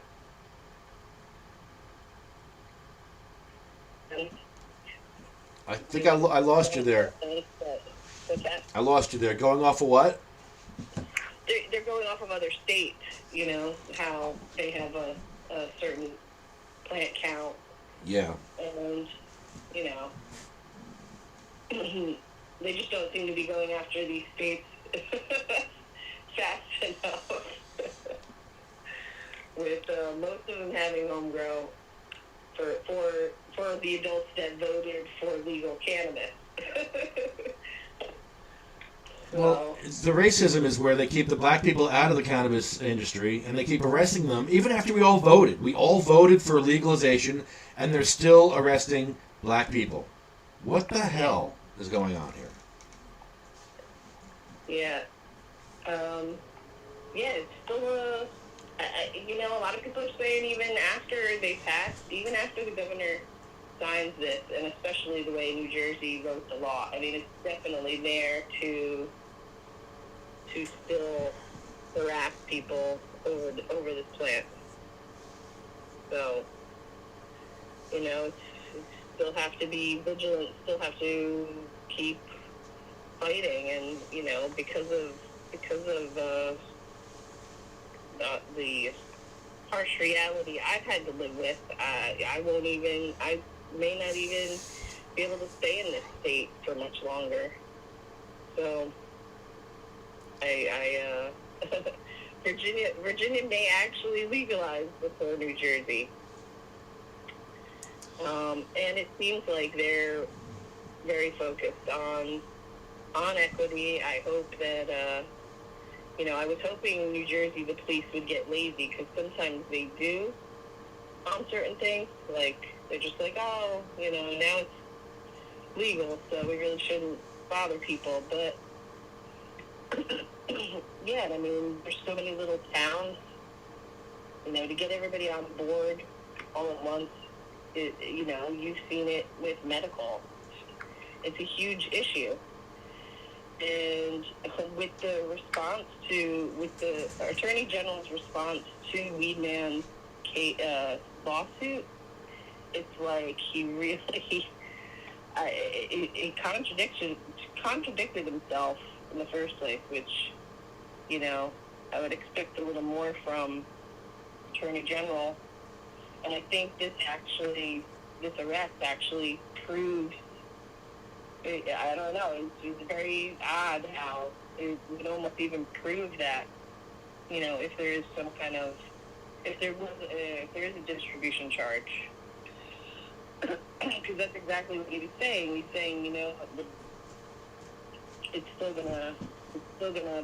I think I lost you there. I lost you there. Going off of what? They're going off of other states, you know, how they have a certain plant count. Yeah. And, you know, they just don't seem to be going after these states fast enough. With most of them having home grow for the adults that voted for legal cannabis. Well, the racism is where they keep the black people out of the cannabis industry, and they keep arresting them, even after we all voted. We all voted for legalization, and they're still arresting black people. What the hell is going on here? Yeah. Yeah, it's still you know, a lot of people are saying even after they passed, even after the governor signs this, and especially the way New Jersey wrote the law, I mean, it's definitely there to still harass people over this plant. So, you know, still have to be vigilant, still have to keep fighting, and you know, because of the harsh reality I've had to live with, I may not even be able to stay in this state for much longer. So, Virginia may actually legalize before New Jersey. And it seems like they're very focused on equity. I hope that, you know, I was hoping New Jersey, the police would get lazy, because sometimes they do on certain things. Like, they're just like, oh, you know, now it's legal, so we really shouldn't bother people. But, yeah, I mean, there's so many little towns, you know, to get everybody on board all at once. You know, you've seen it with medical. It's a huge issue. And with the Attorney General's response to Weedman's lawsuit, it's like he really it contradicted himself in the first place, which, you know, I would expect a little more from Attorney General. And I think this arrest actually proves, I don't know, it's very odd how it would almost even prove that, you know, if there is some kind of, if there is a distribution charge. Because that's exactly what he was saying. He's saying, you know, it's still gonna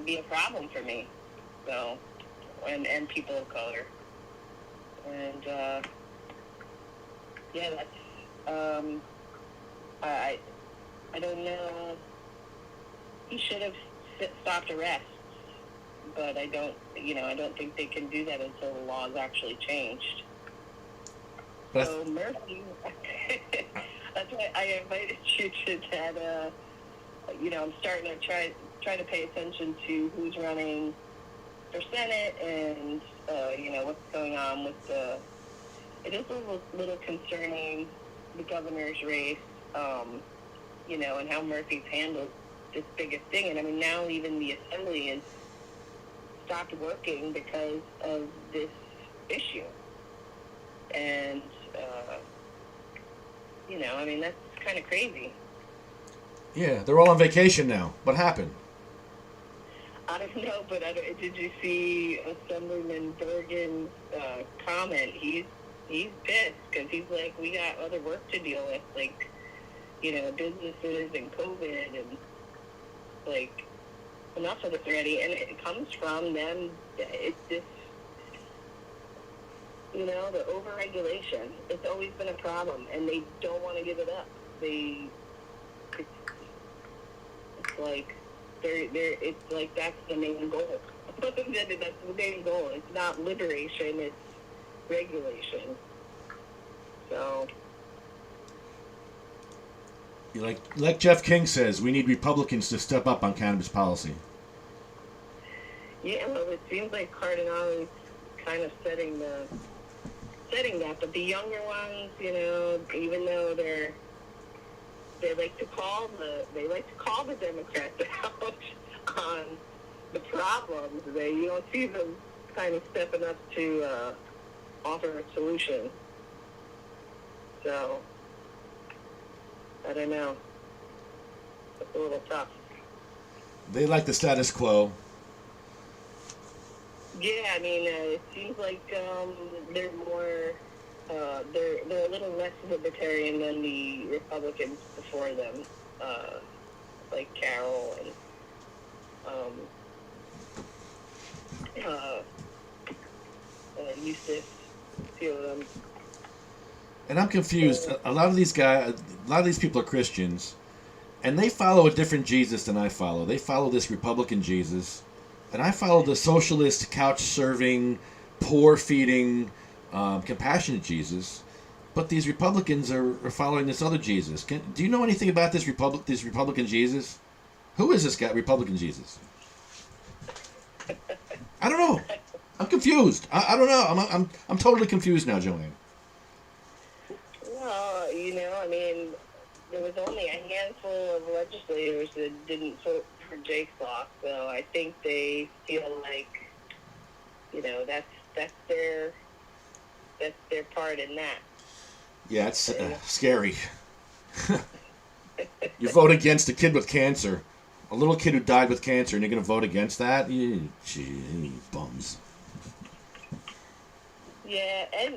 be a problem for me. So, and people of color. And, yeah, that's, I don't know. He should have stopped arrests, but I don't think they can do that until the laws actually changed. So, Murphy, that's why I invited you to I'm starting to try to pay attention to who's running for Senate and, what's going on with it is a little concerning, the governor's race, and how Murphy's handled this biggest thing. And I mean, now even the assembly has stopped working because of this issue. And, that's kind of crazy. Yeah, they're all on vacation now. What happened? I don't know, but did you see Assemblyman Bergen's comment? He's pissed because he's like, we got other work to deal with, like, businesses and COVID and, like, enough of this already. And it comes from them. It's this, the overregulation. It's always been a problem, and they don't want to give it up. It's like, it's like that's the main goal. That's the main goal. It's not liberation, it's regulation. So, like Jeff King says, we need Republicans to step up on cannabis policy. Yeah, well, it seems like Cardinale is kind of setting that, but the younger ones, even though they like to call the Democrats out on the problems. You don't see them kind of stepping up to offer a solution. So, I don't know. It's a little tough. They like the status quo. Yeah, I mean, it seems like they're more, they're a little less libertarian than the Republicans before them, like Carroll and Eustace, a few of them. And I'm confused. A lot of these people are Christians, and they follow a different Jesus than I follow. They follow this Republican Jesus, and I follow the socialist, couch-serving, poor-feeding, compassionate Jesus. But these Republicans are following this other Jesus. Do you know anything about this Republican Jesus? Who is this guy, Republican Jesus? I don't know. I'm confused. I don't know. I'm totally confused now, Joanne. Well, I mean, there was only a handful of legislators that didn't vote for Jake's law, so I think they feel like, that's their part in that. Yeah, it's scary. You vote against a kid with cancer, a little kid who died with cancer, and you're going to vote against that? You bums. Yeah, and,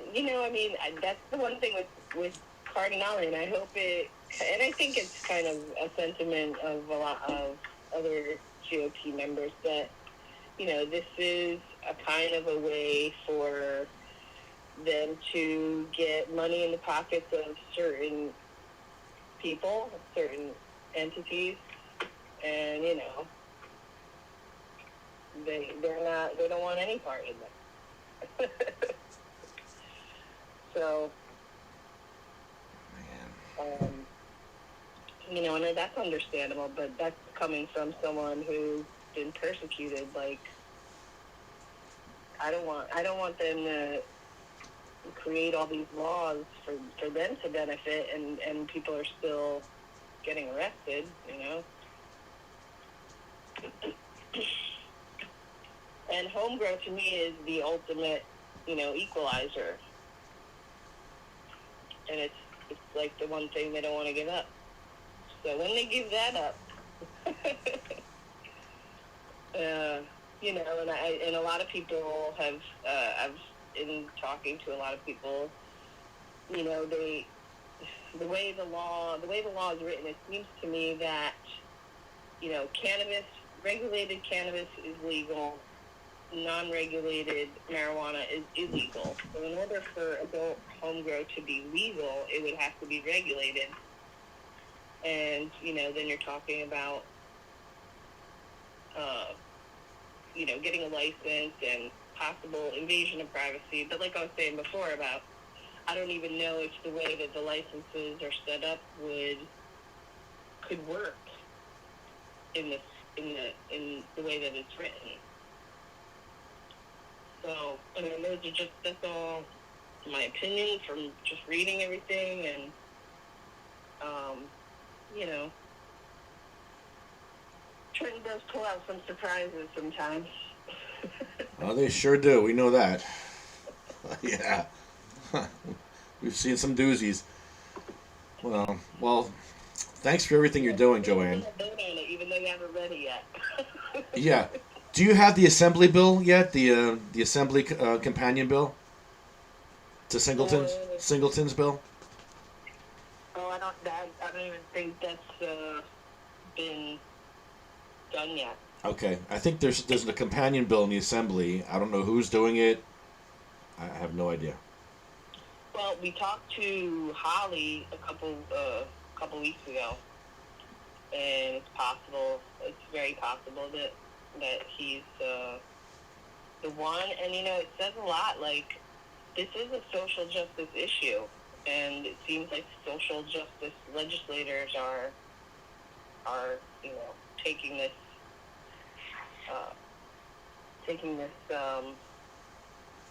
that's the one thing with Cardinale, and I hope and I think it's kind of a sentiment of a lot of other GOP members that, this is a kind of a way for them to get money in the pockets of certain people, certain entities, and, they don't want any part in that. So, and that's understandable, but that's coming from someone who's been persecuted. Like, I don't want them to create all these laws for them to benefit, and people are still getting arrested, And home grow to me is the ultimate, equalizer. And it's like the one thing they don't want to give up. So when they give that up, and a lot of people have, I've in talking to a lot of people, the way the law is written, it seems to me that, regulated cannabis is legal, non-regulated marijuana is illegal. So in order for adult home grow to be legal, it would have to be regulated. And, then you're talking about, getting a license and possible invasion of privacy. But like I was saying before about, I don't even know if the way that the licenses are set up could work. in the way that it's written. So, I mean, that's all my opinion from just reading everything, and, you know, Trenton does pull out some surprises sometimes. Oh, they sure do. We know that. Yeah. We've seen some doozies. Well, thanks for everything you're doing, Joanne. Even though you haven't read it yet. Yeah. Do you have the Assembly bill yet? The Assembly companion bill to Singleton's bill? Oh, I don't even think that's been done yet. Okay. I think there's a companion bill in the Assembly. I don't know who's doing it. I have no idea. Well, we talked to Holly a couple weeks ago, and it's very possible that he's the one. And you know, it says a lot. Like, this is a social justice issue, and it seems like social justice legislators are taking this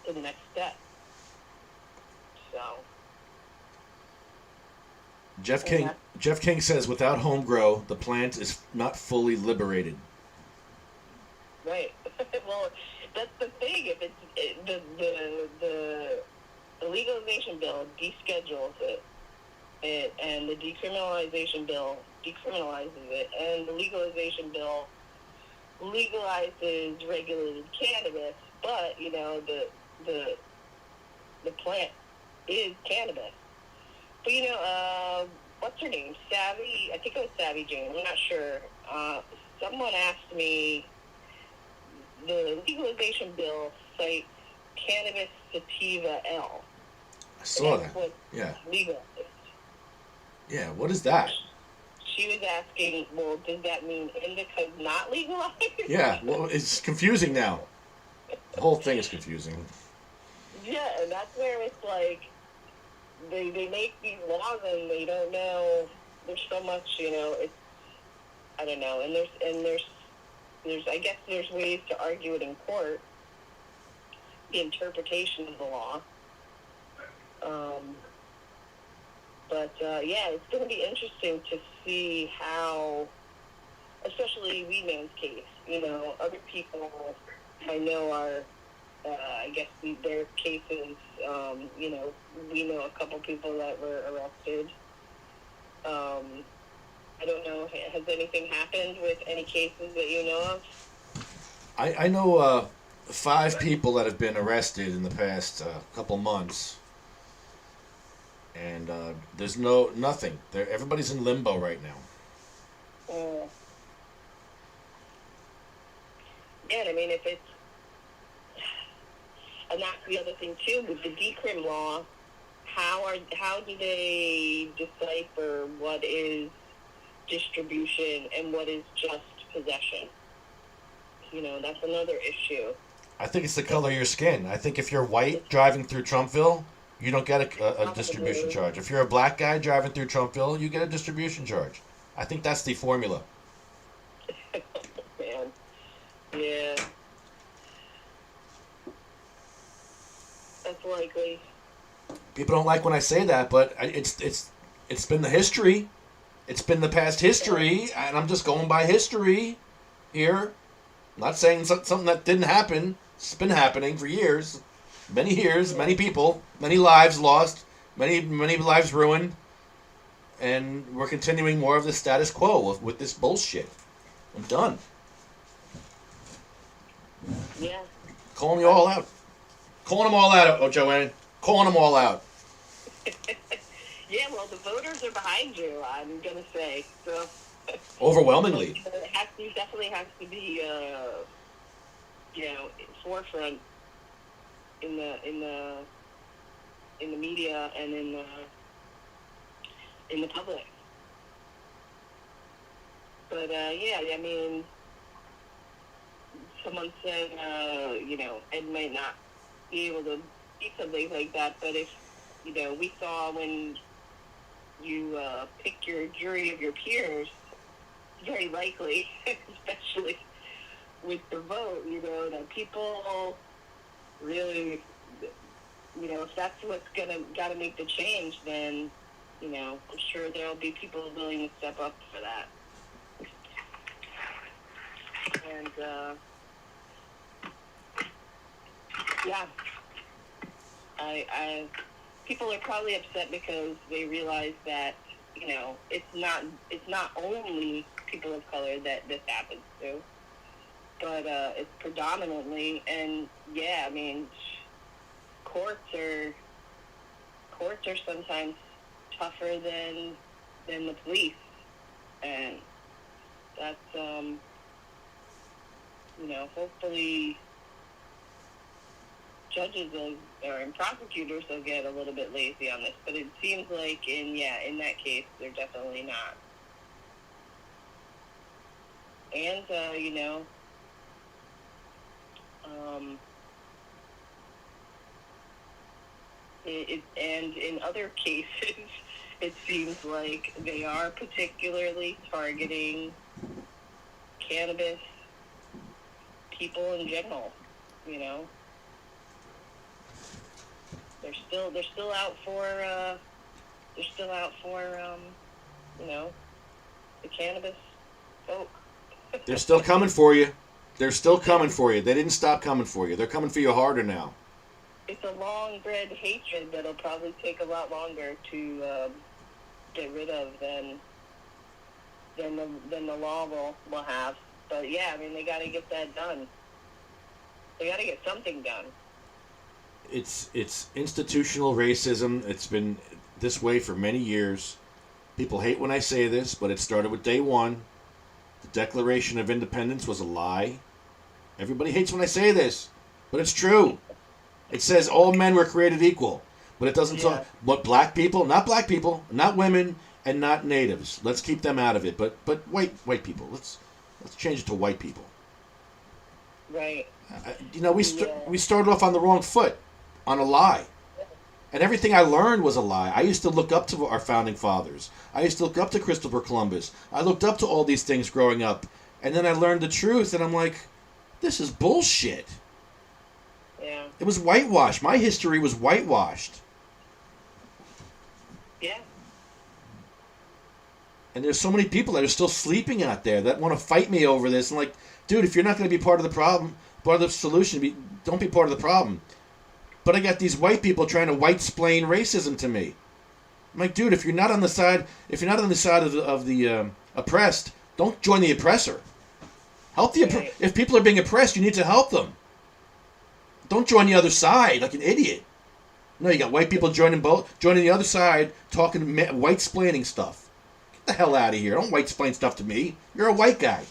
to the next step. So Jeff King says without home grow, the plant is not fully liberated. right. Well, that's the thing. If the legalization bill deschedules it, and the decriminalization bill decriminalizes it, and the legalization bill legalizes regulated cannabis, but you know the plant is cannabis. But you know, what's her name? Savvy? I think it was Savvy Jane. I'm not sure. Someone asked me, the legalization bill cites cannabis sativa L. I saw that. Yeah. Legalized. Yeah. What is that? She was asking, well, does that mean indica's not legalized? Yeah. Well, it's confusing now. The whole thing is confusing. Yeah, and that's where it's like they make these laws and they don't know. There's so much, you know. It's, I don't know, and there's I guess there's ways to argue it in court, the interpretation of the law. But yeah, it's going to be interesting to see how, especially Weedman's case. You know, other people I know are. I guess their cases, you know, we know a couple people that were arrested. I don't know, has anything happened with any cases that you know of? I know 5 people that have been arrested in the past couple months, and there's nothing. Everybody's in limbo right now. Yeah, I mean, if it's, and that's the other thing too with the decrim law. How do they decipher what is distribution and what is just possession? You know, that's another issue. I think it's the color of your skin. I think if you're white driving through Trumpville, you don't get a distribution charge. If you're a black guy driving through Trumpville, you get a distribution charge. I think that's the formula. Man, yeah. That's likely. People don't like when I say that, but it's been the history. It's been the past history, and I'm just going by history here. I'm not saying something that didn't happen. It's been happening for years. Many years, many people, many lives lost, many lives ruined, and we're continuing more of the status quo with this bullshit. I'm done. Yeah. Calling you all out. Calling them all out, Joanne. Calling them all out. Yeah, well, the voters are behind you, I'm going to say. So Overwhelmingly. It definitely has to be, you know, forefront in the media and in the public. But yeah, I mean, someone said, you know, Ed might not be able to see something like that, but if, you know, we saw when you pick your jury of your peers, very likely, especially with the vote, that people really, if that's what's gotta make the change, then, I'm sure there'll be people willing to step up for that. And, yeah, people are probably upset because they realize that, it's not only people of color that this happens to, but it's predominantly, and yeah, I mean, courts are sometimes tougher than the police, and that's hopefully judges and prosecutors will get a little bit lazy on this, but it seems like in that case they're definitely not. And and in other cases, it seems like they are particularly targeting cannabis people in general. They're still out for the cannabis folk. They're still coming for you. They're still coming for you. They didn't stop coming for you. They're coming for you harder now. It's a long-bred hatred that'll probably take a lot longer to get rid of than the law will have. But yeah, I mean, they got to get that done. They got to get something done. It's institutional racism. It's been this way for many years. People hate when I say this, but it started with day one. The Declaration of Independence was a lie. Everybody hates when I say this, but it's true. It says all men were created equal, but it doesn't talk. But black people, not women, and not natives. Let's keep them out of it. But white people. Let's change it to white people. Right. We started off on the wrong foot, on a lie. And everything I learned was a lie. I used to look up to our founding fathers. I used to look up to Christopher Columbus. I looked up to all these things growing up. And then I learned the truth, and I'm like, this is bullshit. Yeah. It was whitewashed. My history was whitewashed. Yeah. And there's so many people that are still sleeping out there that want to fight me over this. And like, dude, if you're not going to be part of the problem, part of the solution, don't be part of the problem. But I got these white people trying to white-splain racism to me. I'm like, dude, if you're not on the side of the oppressed, don't join the oppressor. Help the if people are being oppressed, you need to help them. Don't join the other side like an idiot. No, you got white people joining the other side, talking white-splaining stuff. Get the hell out of here! Don't white-splain stuff to me. You're a white guy.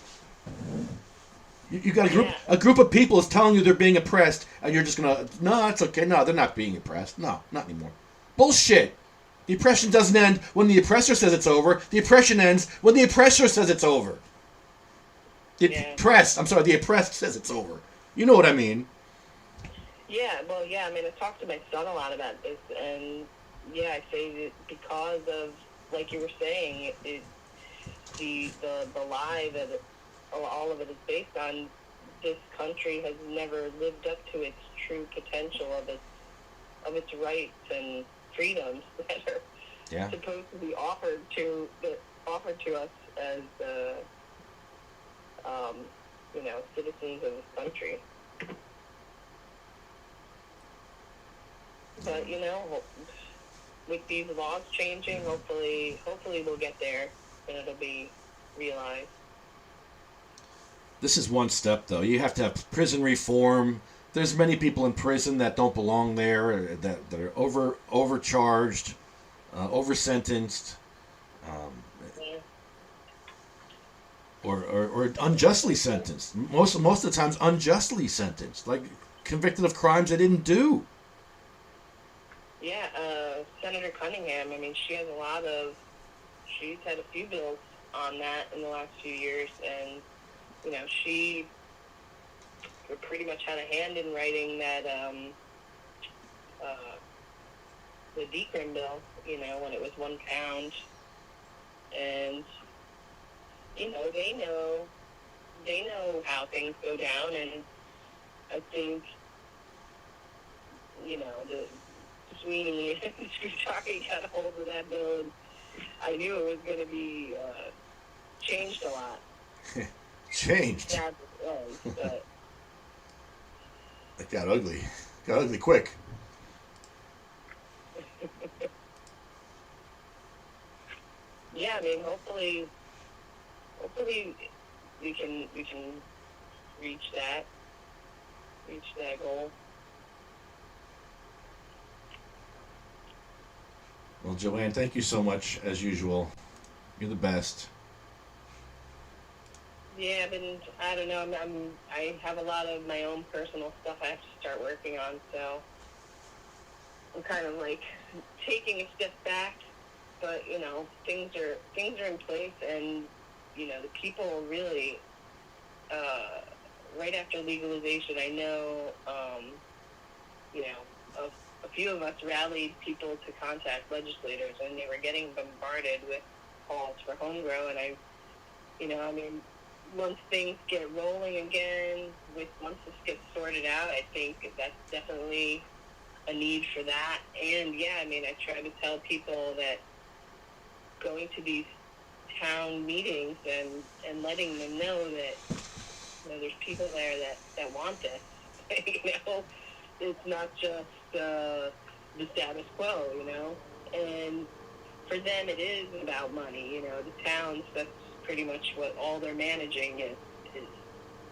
You got a group of people is telling you they're being oppressed, and you're just gonna, no, it's okay. No, they're not being oppressed. No, not anymore. Bullshit. The oppression doesn't end when the oppressor says it's over. The oppression ends when the oppressor says it's over. The oppressed says it's over. You know what I mean? Yeah, well, yeah, I mean, I talked to my son a lot about this, and yeah, I say that because of, like you were saying, the lie that all of it is based on, this country has never lived up to its true potential of its rights and freedoms that are supposed to be offered to us as citizens of this country. But with these laws changing, hopefully we'll get there and it'll be realized. This is one step, though. You have to have prison reform. There's many people in prison that don't belong there, that are overcharged, over-sentenced, or unjustly sentenced. Most of the times, unjustly sentenced, like convicted of crimes they didn't do. Yeah, Senator Cunningham. I mean, she's had a few bills on that in the last few years, and she pretty much had a hand in writing that, the decrim bill, when it was £1. And, they know how things go down, and I think, the Sweeney Secretary got a hold of that bill, and I knew it was going to be changed a lot. Changed. Sad it was, but It got ugly. Got ugly quick. yeah, I mean, hopefully we can reach that goal. Well, Joanne, thank you so much, as usual. You're the best. Yeah, but I don't know. I have a lot of my own personal stuff I have to start working on, so I'm kind of like taking a step back. But things are in place, and the people really. Right after legalization, I know, a few of us rallied people to contact legislators, and they were getting bombarded with calls for home grow. And once things get rolling again, once this gets sorted out, I think that's definitely a need for that. And I try to tell people that going to these town meetings and letting them know that there's people there that want this. It's not just the status quo, and for them it is about money. The towns, that's pretty much what all they're managing is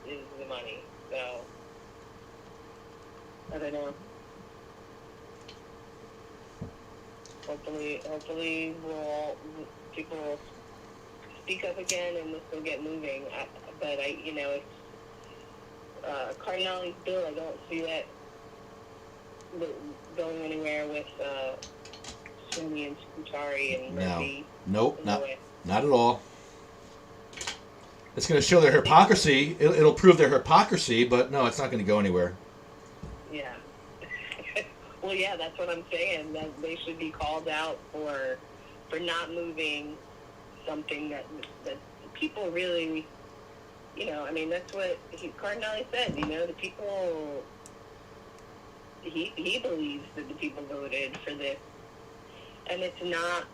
the money. So I don't know. Hopefully people will speak up again, and this will get moving. But it's Cardinale's bill. I don't see that going anywhere with Sweeney and Scutari and Murphy. Nope, not at all. It's going to show their hypocrisy. It'll prove their hypocrisy, but no, it's not going to go anywhere. Yeah. Well, yeah, that's what I'm saying. That they should be called out for not moving something that people really, that's what Cardinale said. The people. He believes that the people voted for this, and it's not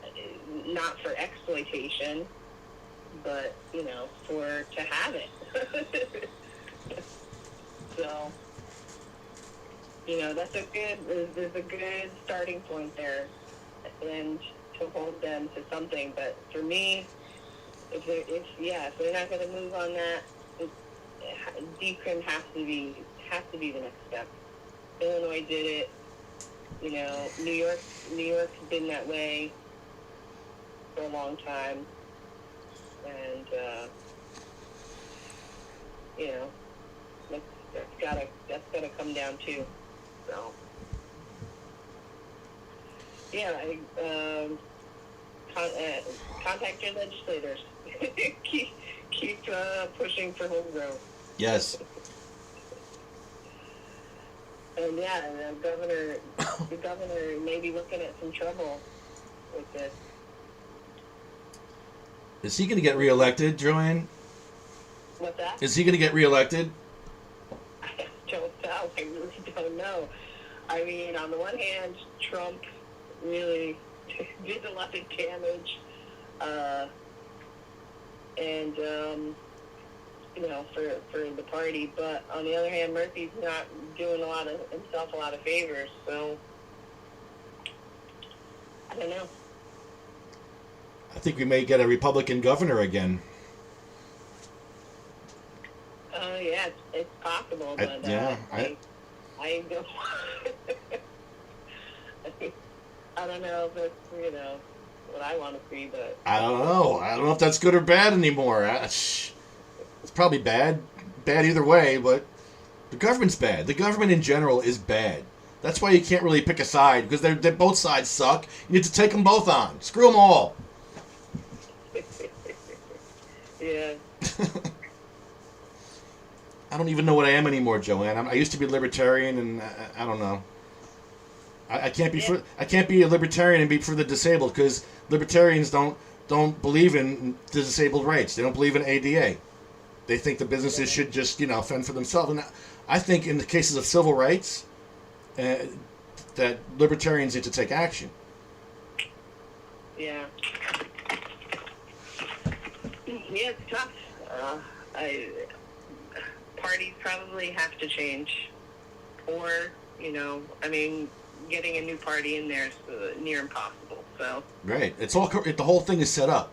for exploitation, but to have it. So there's a good starting point there, and to hold them to something. But for me, if they're not going to move on that, decrim has to be the next step. Illinois did it. New York's been that way for a long time, and that's gotta come down too. So contact your legislators. keep pushing for home grow. Yes. And the governor may be looking at some trouble with this. Is he going to get reelected, Joanne? What's that? Is he going to get reelected? I don't know. I really don't know. I mean, on the one hand, Trump really did a lot of damage, and for the party. But on the other hand, Murphy's not doing himself a lot of favors. So I don't know. I think we may get a Republican governor again. Yeah, it's possible, but I don't. I don't know if it's what I want to see, but I don't know. I don't know if that's good or bad anymore. It's probably bad either way. But the government's bad. The government in general is bad. That's why you can't really pick a side, because they're both sides suck. You need to take them both on. Screw them all. Yeah. I don't even know what I am anymore, Joanne. I used to be libertarian, and I don't know. I can't be I can't be a libertarian and be for the disabled, because libertarians don't don't believe in the disabled rights. They don't believe in ADA. They think the businesses should just, fend for themselves. And I think in the cases of civil rights, that libertarians need to take action. Yeah. Yeah, it's tough. Parties probably have to change. Or, getting a new party in there is near impossible. So. Right. It's all. The whole thing is set up.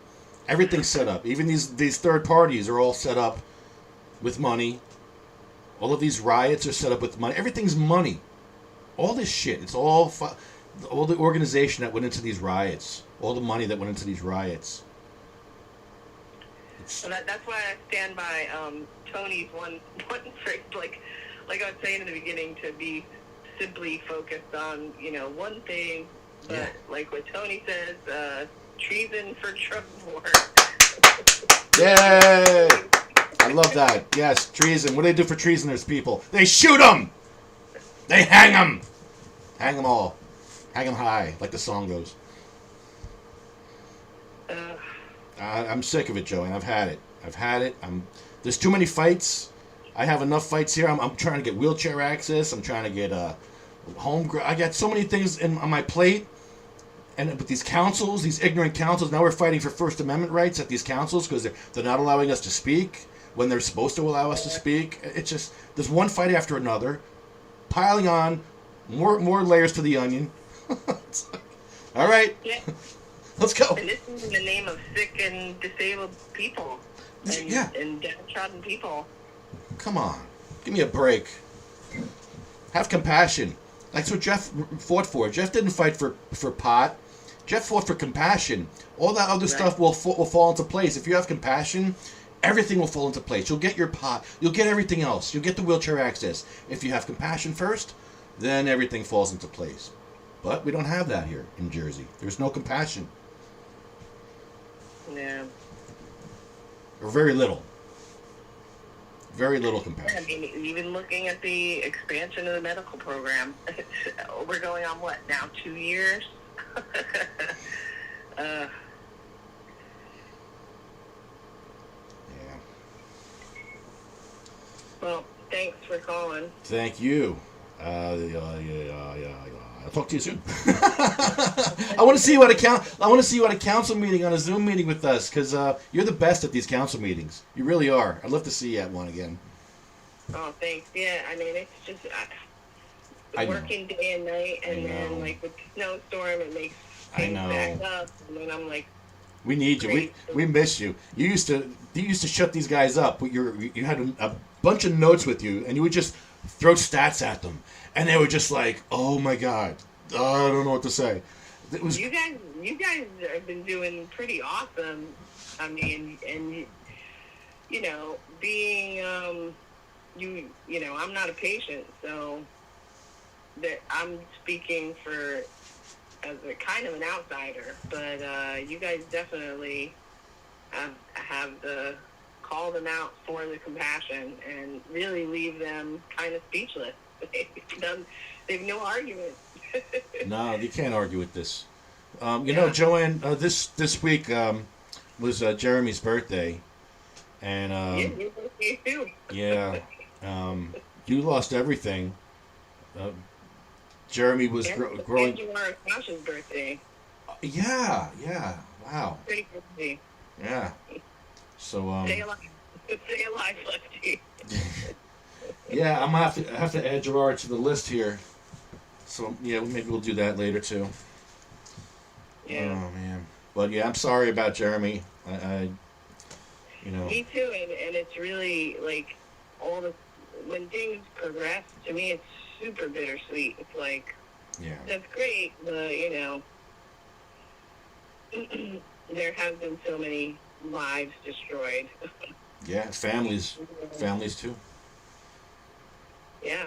Everything's set up. Even these third parties are all set up with money. All of these riots are set up with money. Everything's money. All this shit. It's all the organization that went into these riots. All the money that went into these riots. So that's why I stand by Tony's one phrase, like I was saying in the beginning, to be simply focused on one thing. But Yeah. like what Tony says, treason for drug war. Yay! I love that. Yes, treason. What do they do for treasonous people? They shoot them. They hang them. Hang them all. Hang them high, like the song goes. I'm sick of it, Joanne. I've had it. There's too many fights. I have enough fights here. I'm trying to get wheelchair access. I'm trying to get I got so many things on my plate. And with these councils, these ignorant councils, now we're fighting for First Amendment rights at these councils because they're not allowing us to speak when they're supposed to allow us to speak. It's just, there's one fight after another, piling on, more layers to the onion. All right. Yeah. Let's go. And this is in the name of sick and disabled people. And downtrodden people. Come on. Give me a break. Have compassion. That's what Jeff fought for. Jeff didn't fight for pot. Jeff fought for compassion. All that other stuff will fall into place. If you have compassion, everything will fall into place. You'll get your pot. You'll get everything else. You'll get the wheelchair access. If you have compassion first, then everything falls into place. But we don't have that here in Jersey. There's no compassion. Yeah. Or very little. Very little compassion. I mean, even looking at the expansion of the medical program, we're going on what now? 2 years. Yeah. Well, thanks for calling. Thank you. I'll talk to you soon. I want to see you at a council meeting on a Zoom meeting with us, because you're the best at these council meetings. You really are. I'd love to see you at one again. Oh, thanks. Yeah, I mean, it's just working day and night, and then like with the snowstorm, it makes things back up, and then I'm like, we need you. We miss you. You used to shut these guys up. You had a bunch of notes with you, and you would just throw stats at them, and they were just like, "Oh my God, I don't know what to say." It was you guys have been doing pretty awesome. I mean, and being I'm not a patient, so that I'm speaking for as a kind of an outsider, but you guys definitely have the call them out for the compassion and really leave them kind of speechless. They've no argument. No, you can't argue with this. Joanne, this week was Jeremy's birthday, and you too. yeah, you lost everything. Jeremy was growing. And Sasha's birthday. Yeah, wow. Pretty crazy. Yeah. So Stay alive. Stay alive, Lefty. Yeah, I'm gonna have to add Gerard to the list here. So yeah, maybe we'll do that later too. Yeah. Oh man, but yeah, I'm sorry about Jeremy. Me too, and it's really like when things progress. To me, it's super bittersweet. It's like, yeah, that's great, but there have been so many lives destroyed. yeah, families too. Yeah.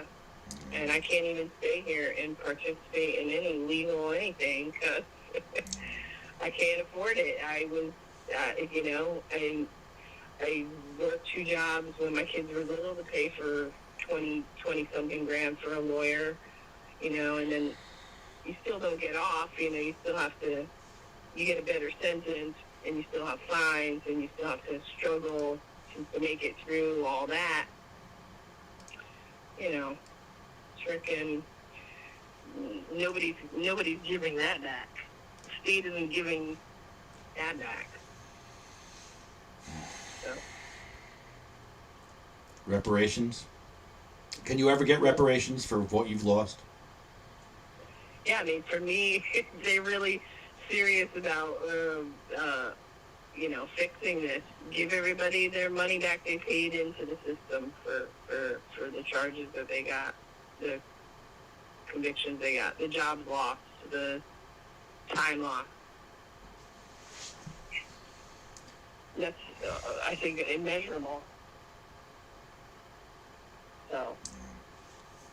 And I can't even stay here and participate in any legal anything because I can't afford it. I was, I worked 2 jobs when my kids were little to pay for 20-something grand for a lawyer, and then you still don't get off, you still have to, you get a better sentence and you still have fines, and you still have to struggle to make it through all that. You know, freaking nobody's giving that back. The state isn't giving that back. So. Reparations? Can you ever get reparations for what you've lost? Yeah, I mean, for me, they're really serious about, fixing this. Give everybody their money back they paid into the system for the charges that they got, the convictions they got, the jobs lost, the time lost. That's, I think, immeasurable. So,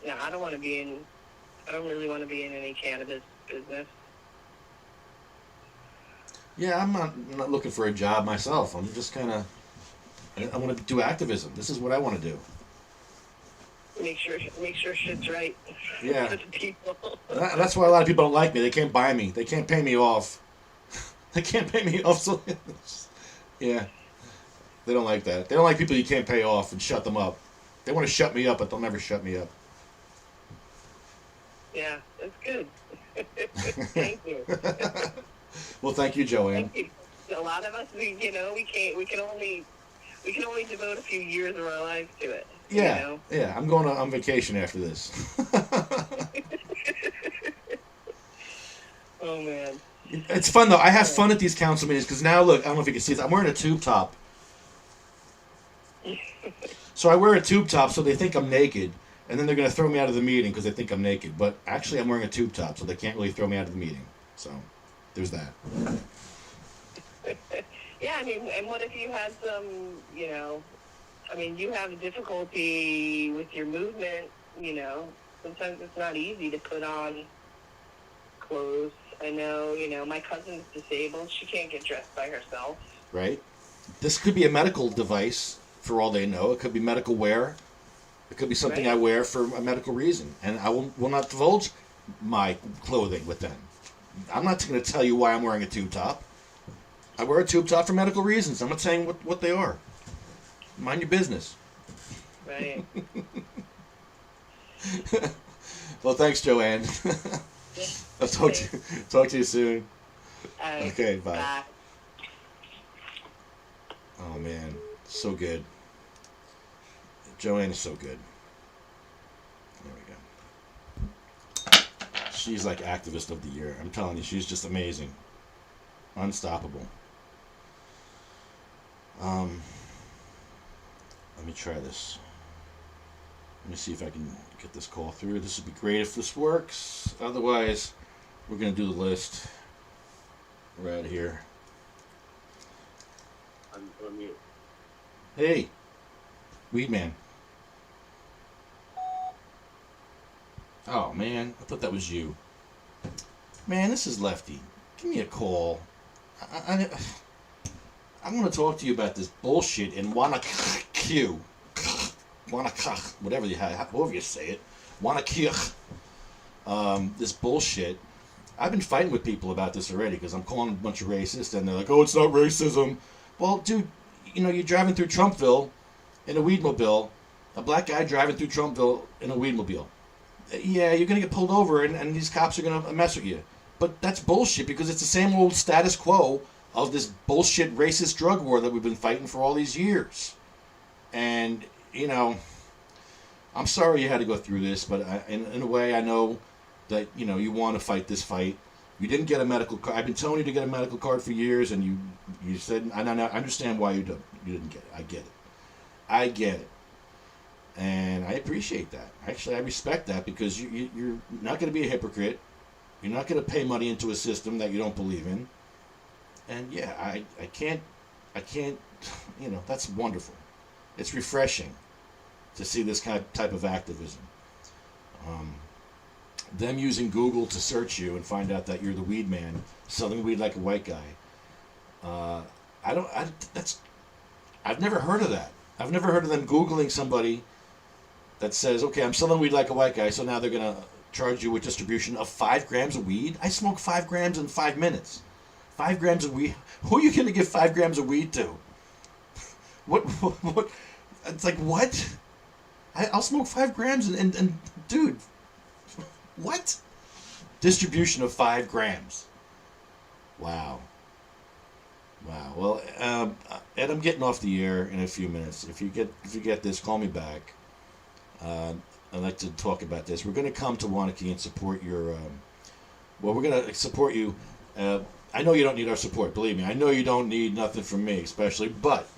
yeah, I don't really want to be in any cannabis business. Yeah, I'm not looking for a job myself. I'm just kind of, I want to do activism. This is what I want to do. Make sure shit's right. Yeah. For the people. That's why a lot of people don't like me. They can't buy me. They can't pay me off. They can't pay me off. So, yeah. They don't like that. They don't like people you can't pay off and shut them up. They want to shut me up, but they'll never shut me up. Yeah, that's good. Thank you. Well, thank you, Joanne. Thank you. A lot of us, we can only devote a few years of our lives to it. Yeah, you know? yeah. I'm going on vacation after this. Oh man. It's fun though. I have fun at these council meetings because now look, I don't know if you can see this. I'm wearing a tube top. So I wear a tube top so they think I'm naked, and then they're going to throw me out of the meeting because they think I'm naked. But actually, I'm wearing a tube top, so they can't really throw me out of the meeting. So there's that. Yeah, I mean, and what if you had some, you have difficulty with your movement, sometimes it's not easy to put on clothes. I know, my cousin's disabled. She can't get dressed by herself. Right. This could be a medical device for all they know. It could be medical wear. It could be something I wear for a medical reason. And I will not divulge my clothing with them. I'm not going to tell you why I'm wearing a tube top. I wear a tube top for medical reasons. I'm not saying what they are. Mind your business. Right. Well, thanks, Joanne. Yeah. I'll talk to you soon. Okay, bye. Bye. Oh, man. So good. Joanne is so good. There we go. She's like activist of the year. I'm telling you, she's just amazing. Unstoppable. Let me try this. Let me see if I can get this call through. This would be great if this works. Otherwise, we're going to do the list right here. I'm on mute. Hey, Weed Man. Oh, man. I thought that was you. Man, this is Lefty. Give me a call. I'm going to talk to you about this bullshit in Wanakyu. Wanakach, whatever however you say it. Wanakyu. This bullshit. I've been fighting with people about this already because I'm calling a bunch of racists and they're like, oh, it's not racism. Well, dude, you're driving through Trumpville in a weedmobile. A black guy driving through Trumpville in a weedmobile. Yeah, you're going to get pulled over and these cops are going to mess with you. But that's bullshit because it's the same old status quo of this bullshit racist drug war that we've been fighting for all these years. And, I'm sorry you had to go through this, but in a way I know that, you want to fight this fight. You didn't get a medical card. I've been telling you to get a medical card for years, and you said, I understand why you didn't get it. I get it. And I appreciate that. Actually, I respect that because you're not going to be a hypocrite. You're not going to pay money into a system that you don't believe in. And yeah, I can't, that's wonderful. It's refreshing to see this type of activism. Them using Google to search you and find out that you're the weed man, selling weed like a white guy. I've never heard of that. I've never heard of them Googling somebody that says, okay, I'm selling weed like a white guy, so now they're going to charge you with distribution of 5 grams of weed? I smoke 5 grams in 5 minutes. 5 grams of weed. Who are you going to give 5 grams of weed to? What? It's like, what? I'll smoke 5 grams and dude, what? Distribution of 5 grams. Wow. Well, Ed, I'm getting off the air in a few minutes. If you get this, call me back. I'd like to talk about this. We're going to come to Wanakee and support your. We're going to support you. I know you don't need our support. Believe me, I know you don't need nothing from me, especially. But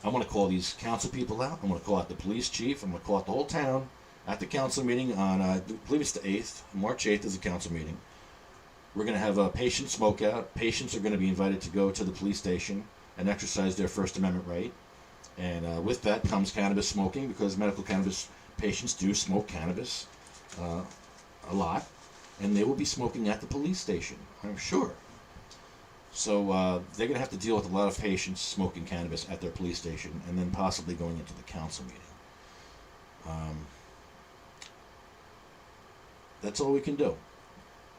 I want to call these council people out. I'm going to call out the police chief. I'm going to call out the whole town at the council meeting on. I believe it's the 8th. March 8th is a council meeting. We're going to have a patient smoke out. Patients are going to be invited to go to the police station and exercise their First Amendment right. And with that comes cannabis smoking, because medical cannabis patients do smoke cannabis a lot. And they will be smoking at the police station, I'm sure. So they're going to have to deal with a lot of patients smoking cannabis at their police station and then possibly going into the council meeting. That's all we can do.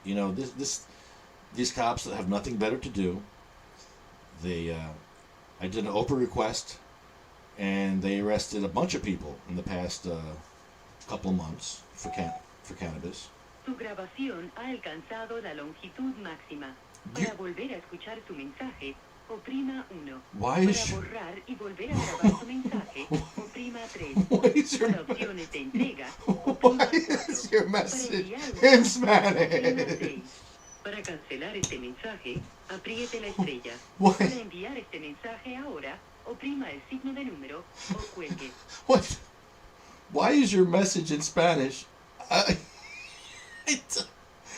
You know, these cops that have nothing better to do, I did an Oprah request, and they arrested a bunch of people in the past couple of months for cannabis. Su grabación ha alcanzado la longitud máxima. Para volver a escuchar su mensaje, oprima 1. Why is Para borrar y volver a grabar su mensaje, oprima 3. Why is your, Para opciones de entrega, why is your message in Spanish? Para cancelar este mensaje, apriete la estrella. Why? Para enviar este mensaje ahora, oprima el signo de número o cuelgue. What? Why is your message in Spanish?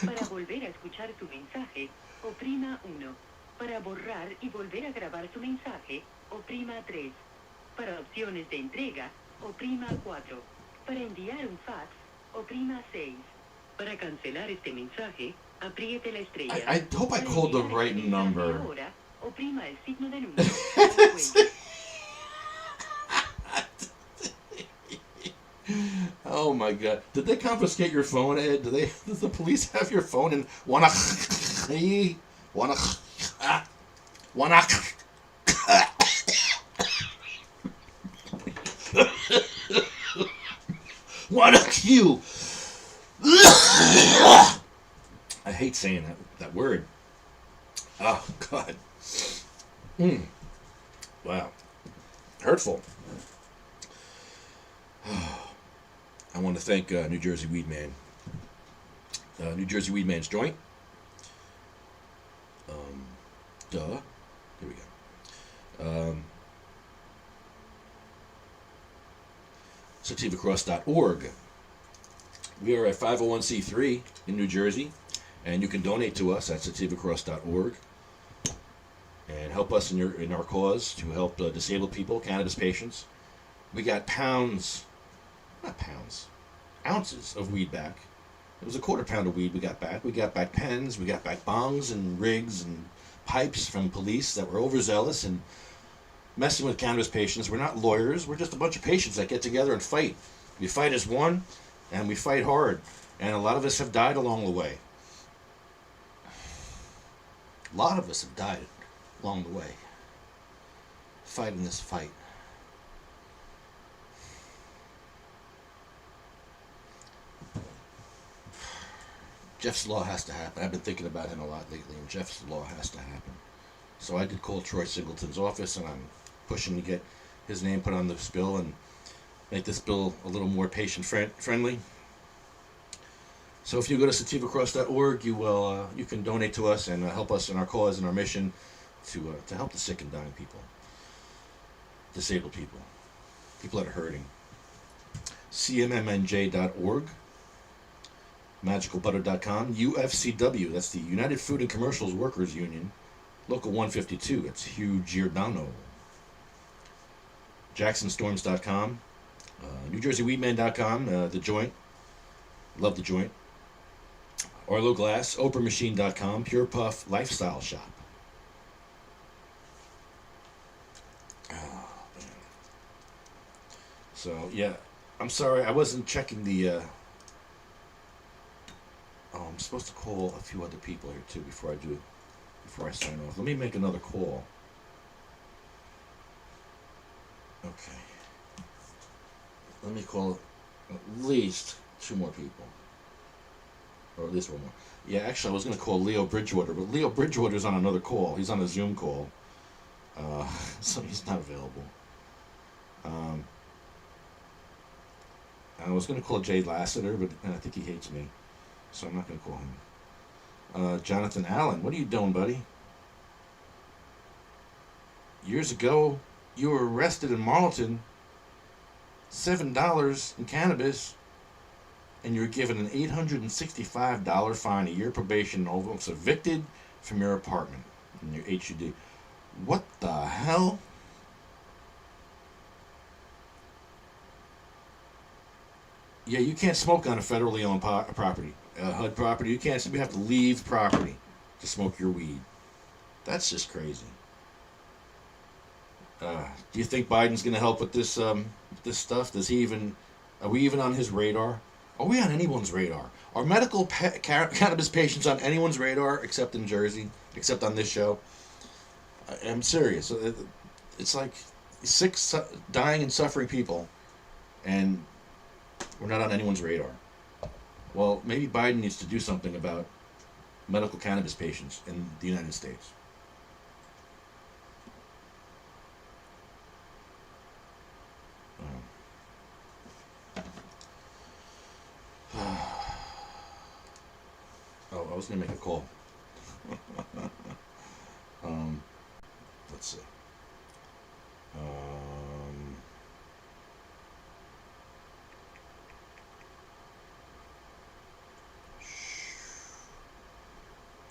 Para volver a escuchar su mensaje, oprima 1. Para borrar y volver a grabar su mensaje, oprima 3. Para opciones de entrega, oprima 4. Para enviar un fax, oprima 6. Para cancelar este mensaje, apriete la estrella. I hope I called the right number. Ahora, oprima el signo de número o cuelgue. Oh my God! Did they confiscate your phone, Ed? Does the police have your phone and wanna? Q? I hate saying that word. Oh God. Wow. Hurtful. I want to thank New Jersey Weed Man. New Jersey Weed Man's joint. Here we go. SativaCross.org. We are a 501c3 in New Jersey, and you can donate to us at SativaCross.org and help us in our cause to help disabled people, cannabis patients. We got ounces of weed back. It was a quarter pound of weed we got back. We got back pens, we got back bongs and rigs and pipes from police that were overzealous and messing with cannabis patients. We're not lawyers, we're just a bunch of patients that get together and fight. We fight as one, and we fight hard. And a lot of us have died along the way. A lot of us have died along the way, fighting this fight. Jeff's Law has to happen. I've been thinking about him a lot lately, and Jeff's Law has to happen. So I did call Troy Singleton's office, and I'm pushing to get his name put on this bill and make this bill a little more patient-friendly. So if you go to sativacross.org, you can donate to us and help us in our cause and our mission to help the sick and dying people, disabled people, people that are hurting. cmmmnj.org. magicalbutter.com, UFCW, that's the United Food and Commercials Workers Union, Local 152, it's Hugh Giordano. JacksonStorms.com, NewJerseyWeedman.com, The Joint, love The Joint. Arlo Glass, OprahMachine.com, Pure Puff Lifestyle Shop. Oh, man. So, yeah, I'm sorry, I wasn't checking the... I'm supposed to call a few other people here too before I do before I sign off. Let me make another call. Okay. Let me call at least 2 more people. Or at least 1 more. Yeah, actually, I was going to call Leo Bridgewater, but Leo Bridgewater's on another call. He's on a Zoom call. So he's not available. I was going to call Jay Lassiter, but I think he hates me. So I'm not going to call him. Jonathan Allen, what are you doing, buddy? Years ago, you were arrested in Marlton, $7 in cannabis, and you were given an $865 fine, a year probation, and almost evicted from your apartment in your HUD. What the hell? Yeah, you can't smoke on a federally owned property, HUD property. You can't. You have to leave property to smoke your weed. That's just crazy. Do you think Biden's going to help with this stuff? Does he even? Are we even on his radar? Are we on anyone's radar? Are medical cannabis patients on anyone's radar except in Jersey? Except on this show? I'm serious. It's like sick, dying, and suffering people, and we're not on anyone's radar. Well, maybe Biden needs to do something about medical cannabis patients in the United States. Oh, I was gonna make a call. Let's see.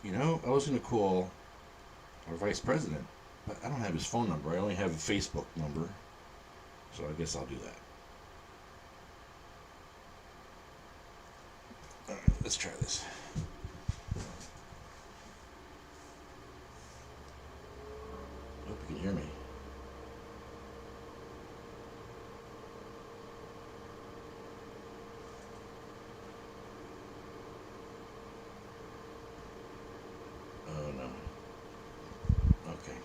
You know, I was gonna call our vice president, but I don't have his phone number. I only have a Facebook number, so I guess I'll do that. All right, let's try this. Hope you can hear me. Oh no. Okay.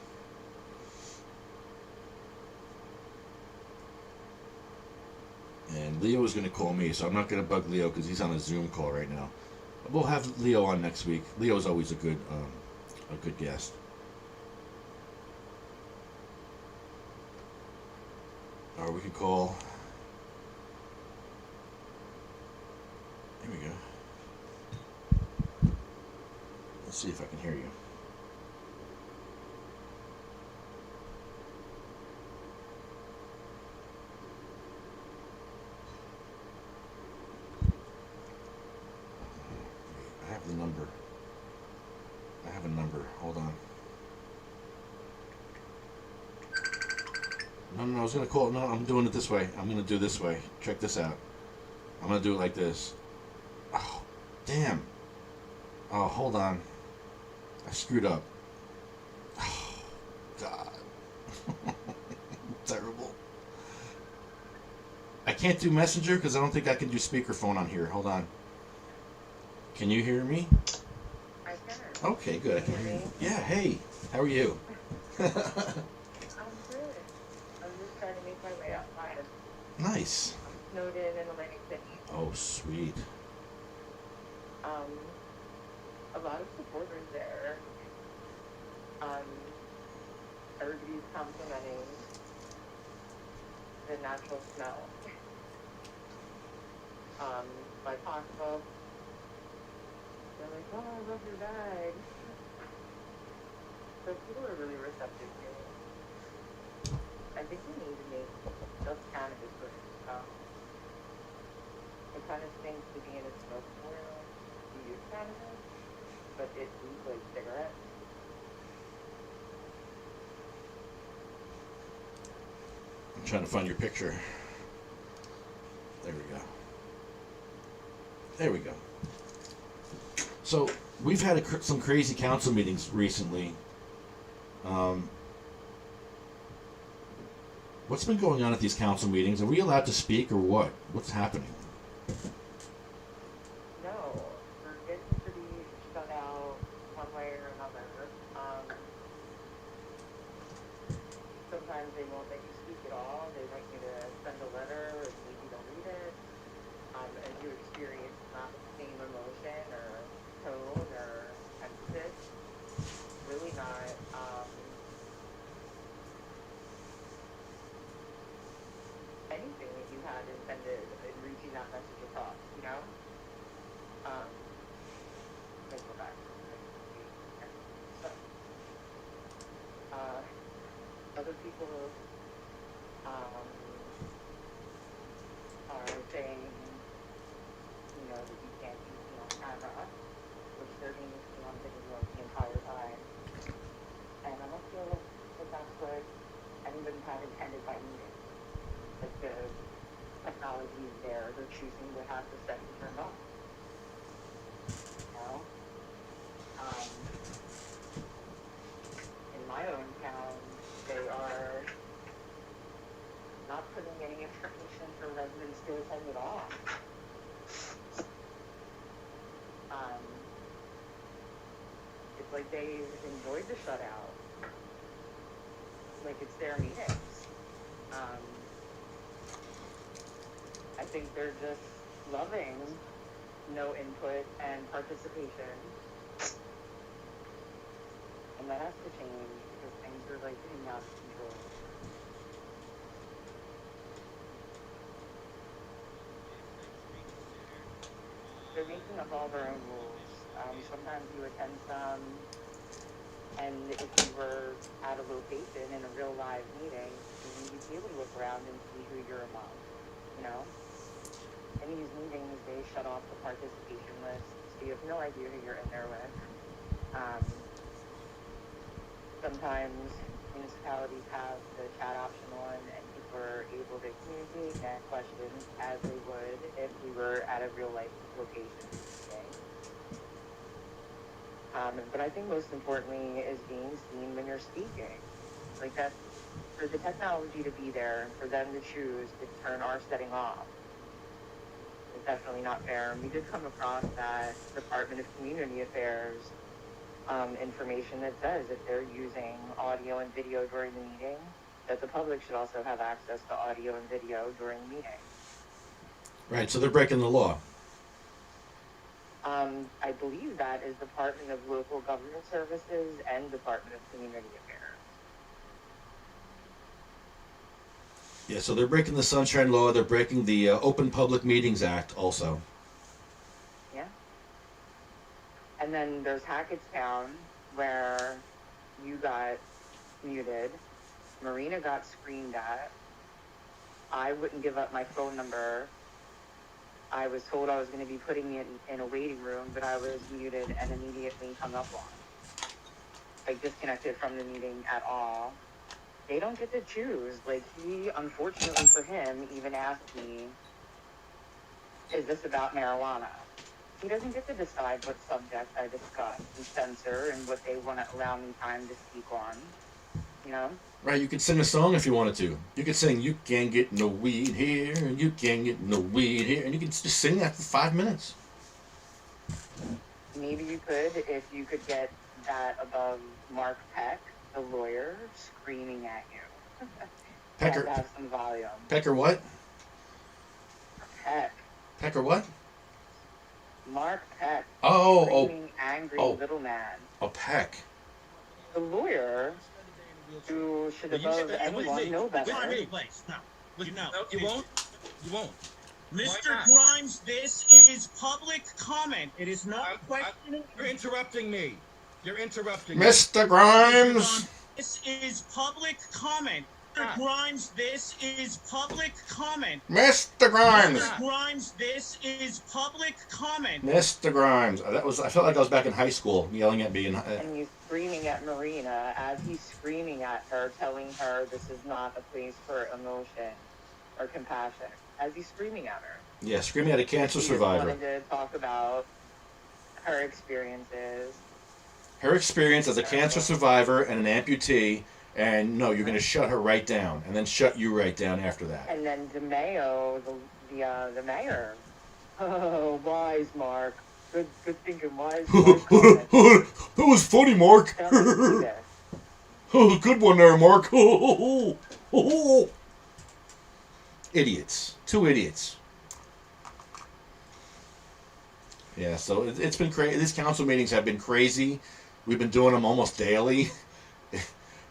And Leo is going to call me, so I'm not going to bug Leo because he's on a Zoom call right now. We'll have Leo on next week. Leo's always a good guest. Or we could call. Here we go. Let's see if I can hear you. I have the number. I have a number. Hold on. No, I was going to call. No, I'm doing it this way. I'm going to do it this way. Check this out. I'm going to do it like this. Oh, damn. Oh, hold on. I screwed up. Oh, God. Terrible. I can't do Messenger because I don't think I can do speakerphone on here. Hold on. Can you hear me? I can. Okay, good. I can hear you. Yeah, hey. How are you? I'm good. I'm just trying to make my way outside. Nice. I'm snowed in Atlantic City. Oh, sweet. A lot of supporters there. Everybody's complimenting the natural smell. My pocketbook. They're like, oh, I love your bag. So people are really receptive to it. I think we need to make just cannabis good. It kind of stinks to be in a smoke room to use cannabis, but it looks like cigarettes. I'm trying to find your picture. There we go. There we go. So we've had some crazy council meetings recently. What's been going on at these council meetings? Are we allowed to speak or what? What's happening? No, we're getting pretty shut out one way or another. sometimes they won't let you speak at all. They want you to send a letter or maybe they'll read it. And you experience not the same emotion or tone or emphasis. Really not anything that you had intended in reaching that message across, you know? Let's go back. So, other people are saying, you know, that you can't use it on camera, which they're being used on video the entire time. And I don't feel like that's what anybody had intended by meeting. Like the technology is there, they're choosing to have the set and turn off. You know? In my own town, they are not putting any information for residents to attend at all. It's like they enjoyed the shutout. Like it's their meetings. I think they're just loving no input and participation. And that has to change because things are like getting out of control. They're making up all their own rules. Sometimes you attend some, and if you were at a location in a real live meeting, you'd be able to look around and see who you're among, you know? In these meetings, they shut off the participation list, so you have no idea who you're in there with. Sometimes municipalities have the chat option on, and people are able to communicate and ask questions as they would if we were at a real life location. Okay? But I think most importantly is being seen when you're speaking. Like that, for the technology to be there and for them to choose to turn our setting off is definitely not fair. And we did come across that Department of Community Affairs information that says if they're using audio and video during the meeting, that the public should also have access to audio and video during the meeting. Right, so they're breaking the law. I believe that is Department of Local Government Services and Department of Community Affairs. Yeah, so they're breaking the Sunshine Law. They're breaking the Open Public Meetings Act also. Yeah. And then there's Hackettstown, where you got muted. Marina got screamed at. I wouldn't give up my phone number. I was told I was going to be putting it in a waiting room, but I was muted and immediately hung up on. Like, disconnected from the meeting at all. They don't get to choose. Like, he, unfortunately for him, even asked me, is this about marijuana? He doesn't get to decide what subject I discuss and censor and what they want to allow me time to speak on. You know? Right, you could sing a song if you wanted to. You could sing, you can't get no weed here, and you can't get no weed here, and you could just sing that for 5 minutes. Maybe you could if you could get that above Mark Peck, the lawyer, screaming at you. Pecker. Have some volume. Pecker what? Peck. Pecker what? Mark Peck. Oh, screaming, angry little man. Oh, Peck. The lawyer who should above anyone know better. No, you won't. You won't. Mr. Grimes, this is public comment. It is not questioning. You're interrupting me. You're interrupting me. Mr. Grimes! This is public comment. Mr. Grimes, this is public comment. Mr. Grimes! Mr. Grimes, this is public comment. Mr. Grimes. I felt like I was back in high school yelling at me. And he's screaming at Marina as he's screaming at her, telling her this is not a place for emotion or compassion. As he's screaming at her. Yeah, screaming at a cancer survivor. He wanted to talk about her experiences. Her experience as a cancer survivor and an amputee, and no, you're going to shut her right down, and then shut you right down after that. And then DeMayo, the mayor. Oh, wise Mark. Good thinking, wise comment. That was funny, Mark. Oh, good one there, Mark. Idiots. Two idiots. Yeah, so it's been crazy. These council meetings have been crazy. We've been doing them almost daily.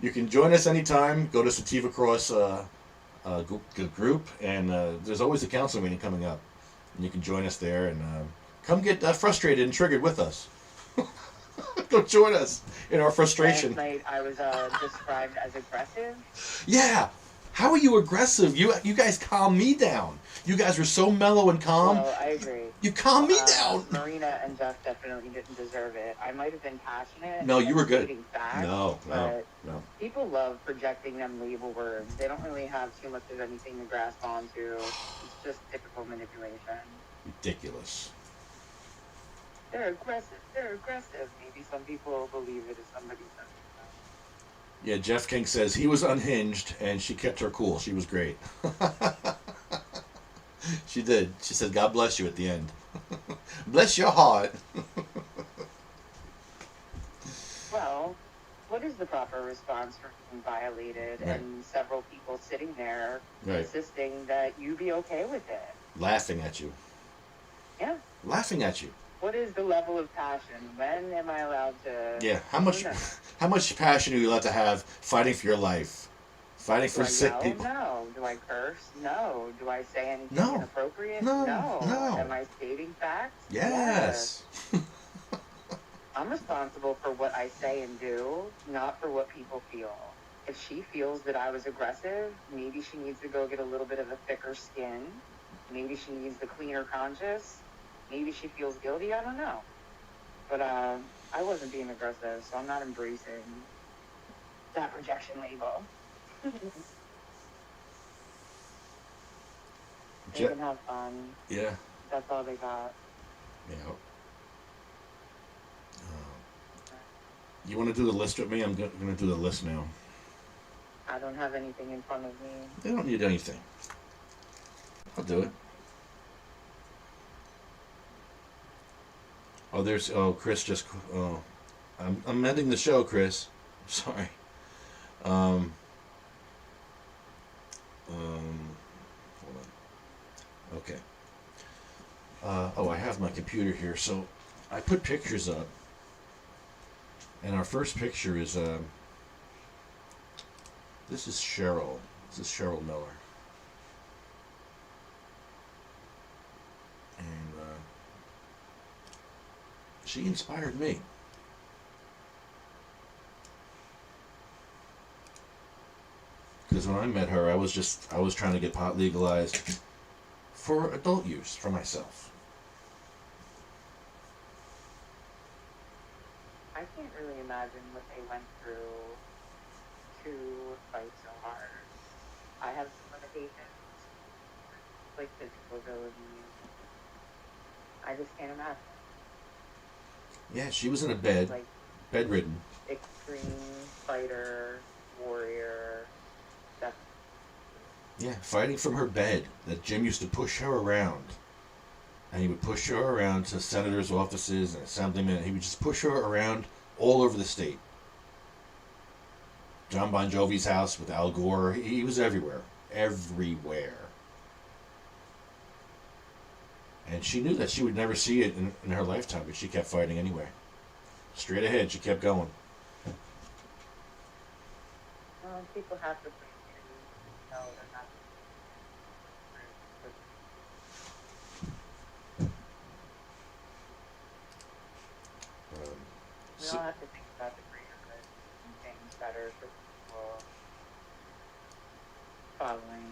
You can join us anytime. Go to Sativa Cross group, and there's always a council meeting coming up. And you can join us there and come get frustrated and triggered with us. Go join us in our frustration. Last night I was described as aggressive. Yeah. How are you aggressive? You guys calm me down. You guys were so mellow and calm. Well, I agree. You calm me down. Marina and Jeff definitely didn't deserve it. I might have been passionate. No, you were good. Facts, No. People love projecting them label words. They don't really have too much of anything to grasp onto. It's just typical manipulation. Ridiculous. They're aggressive. Maybe some people believe it if somebody says it. Yeah, Jeff King says he was unhinged and she kept her cool. She was great. She did. She said, God bless you at the end. Bless your heart. Well, what is the proper response for being violated and several people sitting there insisting that you be okay with it? Laughing at you. Yeah. Laughing at you. What is the level of passion? When am I allowed to... Yeah, how much passion are you allowed to have fighting for your life? Fighting for sick people? No. Do I curse? No. Do I say anything inappropriate? No. Am I stating facts? Yes. I'm responsible for what I say and do, not for what people feel. If she feels that I was aggressive, maybe she needs to go get a little bit of a thicker skin. Maybe she needs the cleaner conscience. Maybe she feels guilty. I don't know. But I wasn't being aggressive, so I'm not embracing that rejection label. They can have fun. Yeah. That's all they got. Yeah. You want to do the list with me? I'm going to do the list now. I don't have anything in front of me. They don't need anything. I'll do it. Chris just. I'm ending the show, Chris. Sorry. Hold on. Okay. I have my computer here, so I put pictures up. And our first picture is this is Cheryl. This is Cheryl Miller. And she inspired me. Because when I met her, I was trying to get pot legalized for adult use for myself. I can't really imagine what they went through to fight so hard. I have some limitations, like physical ability. I just can't imagine. Yeah, she was in a bed, like bedridden. Extreme fighter, warrior, definitely. Yeah, fighting from her bed. That Jim used to push her around. And he would push her around to senators' offices and assemblymen. He would just push her around all over the state. John Bon Jovi's house with Al Gore. He was everywhere. Everywhere. And she knew that she would never see it in her lifetime, but she kept fighting anyway. Straight ahead, she kept going. Well, people have to know they're not. We all have to think about the greater good and things better for people following,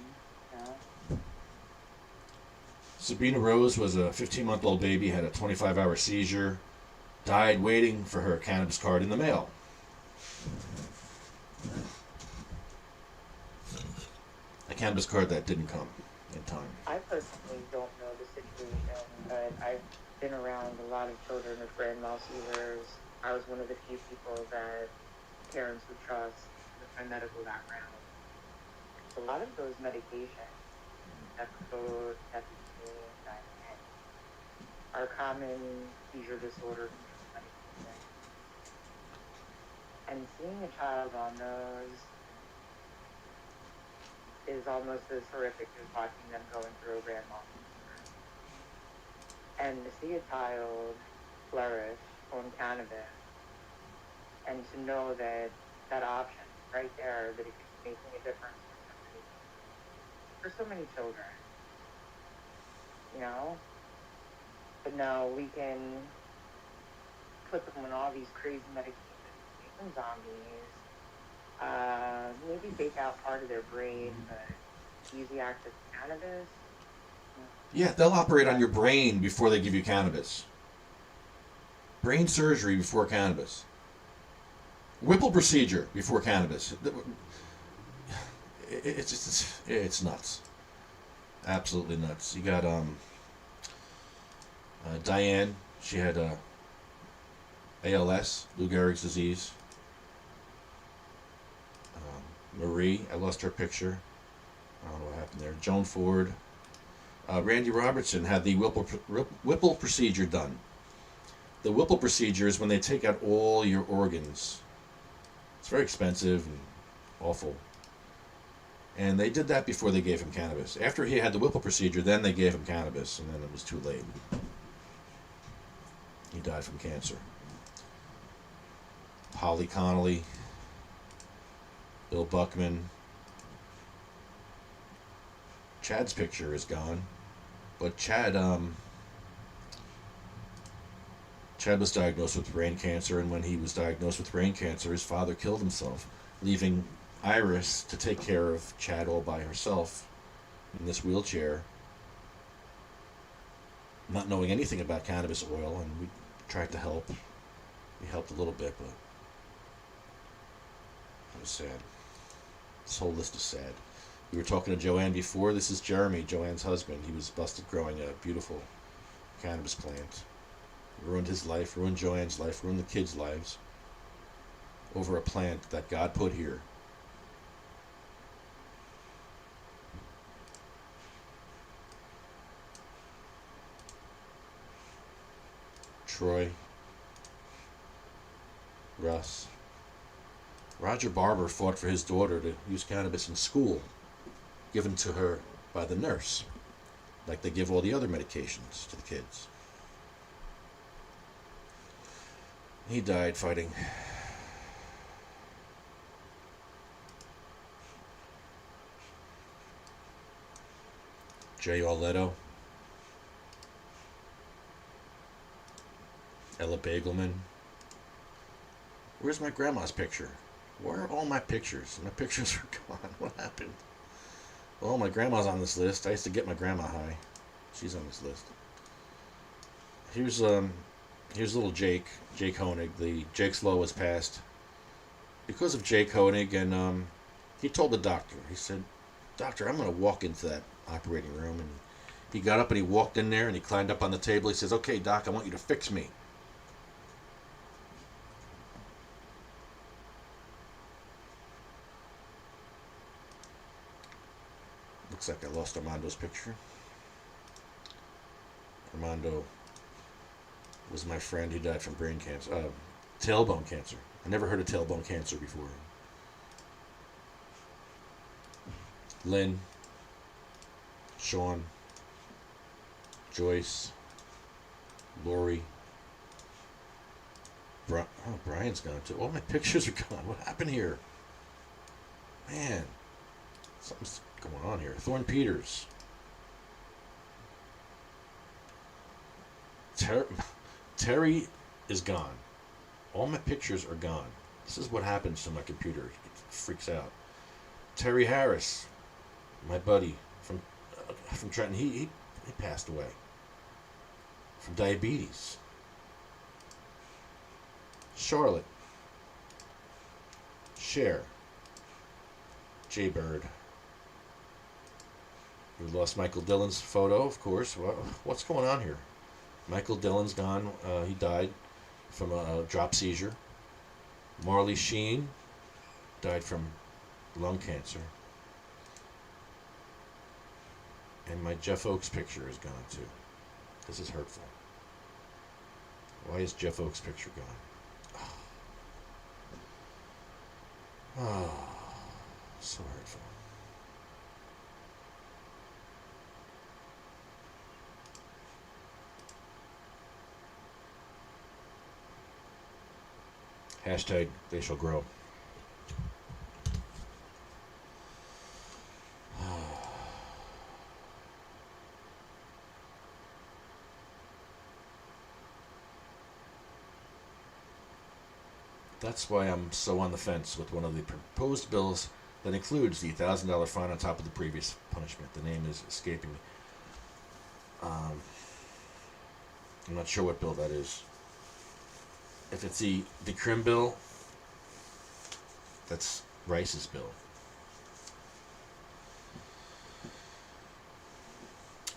you know? Sabina Rose was a 15-month-old baby, had a 25-hour seizure, died waiting for her cannabis card in the mail. A cannabis card that didn't come in time. I personally don't know the situation, but I've been around a lot of children with grand mal seizures. I was one of the few people that parents would trust with my medical background. A lot of those medications, episode, are common seizure disorder medications. And seeing a child on those is almost as horrific as watching them going through a grand mal. And to see a child flourish on cannabis, and to know that that option right there, that it could be making a difference for so many children, you know? But no, we can put them on all these crazy medications, make them zombies, maybe take out part of their brain, but easy access to cannabis. Yeah, they'll operate on your brain before they give you cannabis. Brain surgery before cannabis. Whipple procedure before cannabis. It's nuts. Absolutely nuts. You got Diane. She had ALS, Lou Gehrig's disease. Marie, I lost her picture. I don't know what happened there. Joan Ford. Randy Robertson had the Whipple procedure done. The Whipple procedure is when they take out all your organs. It's very expensive and awful. And they did that before they gave him cannabis. After he had the Whipple procedure, then they gave him cannabis, and then it was too late. He died from cancer. Holly Connolly, Bill Buckman. Chad's picture is gone, but Chad was diagnosed with brain cancer, and when he was diagnosed with brain cancer, his father killed himself, leaving Iris to take care of Chad all by herself in this wheelchair, not knowing anything about cannabis oil, and we tried to help. We helped a little bit, but it was sad. This whole list is sad. We were talking to Joanne before. This is Jeremy, Joanne's husband. He was busted growing a beautiful cannabis plant. Ruined his life, ruined Joanne's life, ruined the kids' lives over a plant that God put here. Troy, Russ. Roger Barber fought for his daughter to use cannabis in school, given to her by the nurse, like they give all the other medications to the kids. He died fighting. Jay Arletto, Ella Bagelman. Where's my grandma's picture? Where are all my pictures? My pictures are gone. What happened? Well, my grandma's on this list. I used to get my grandma high. She's on this list. Here's little Jake Honig. The Jake's Law was passed because of Jake Honig, and he told the doctor. He said, "Doctor, I'm going to walk into that operating room." And he got up and he walked in there and he climbed up on the table. He says, "Okay, Doc, I want you to fix me." Looks like I lost Armando's picture. Armando was my friend. He died from brain cancer, tailbone cancer. I never heard of tailbone cancer before. Lynn, Sean, Joyce, Lori. Brian's gone too. All my pictures are gone. What happened here? Man, something's going on here. Thorne Peters. Terry is gone. All my pictures are gone. This is what happens to my computer. It freaks out. Terry Harris, my buddy from Trenton, he passed away from diabetes. Charlotte, Cher, Jay Bird. We lost Michael Dillon's photo, of course. What's going on here? Michael Dillon's gone. He died from a drop seizure. Marley Sheen died from lung cancer. And my Jeff Oakes picture is gone too. This is hurtful. Why is Jeff Oakes' picture gone? Oh, so hurtful. Hashtag they shall grow. That's why I'm so on the fence with one of the proposed bills that includes the $1,000 fine on top of the previous punishment. The name is escaping me. I'm not sure what bill that is. If it's the crim bill, that's Rice's bill.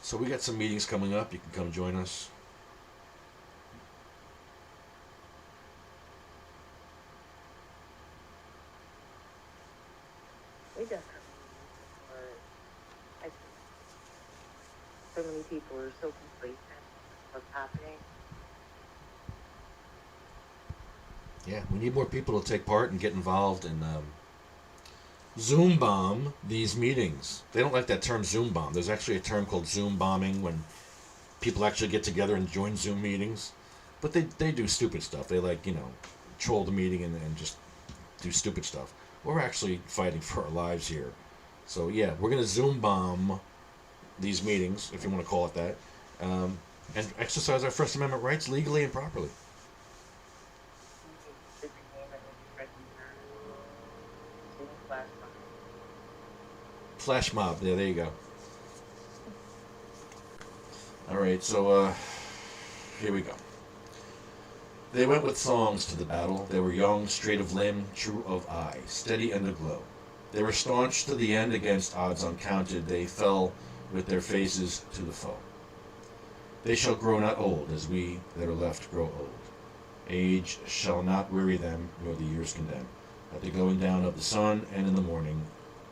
So we got some meetings coming up. You can come join us. We definitely, I think so many people are so complacent with what's happening. Yeah, we need more people to take part and get involved and Zoom bomb these meetings. They don't like that term Zoom bomb. There's actually a term called Zoom bombing when people actually get together and join Zoom meetings. But they do stupid stuff. They troll the meeting and just do stupid stuff. We're actually fighting for our lives here. So yeah, we're going to Zoom bomb these meetings, if you want to call it that, and exercise our First Amendment rights legally and properly. Flash mob. Yeah, there you go. All right, so here we go. They went with songs to the battle. They were young, straight of limb, true of eye, steady and aglow. They were staunch to the end against odds uncounted. They fell with their faces to the foe. They shall grow not old, as we that are left grow old. Age shall not weary them, nor the years condemn. At the going down of the sun and in the morning,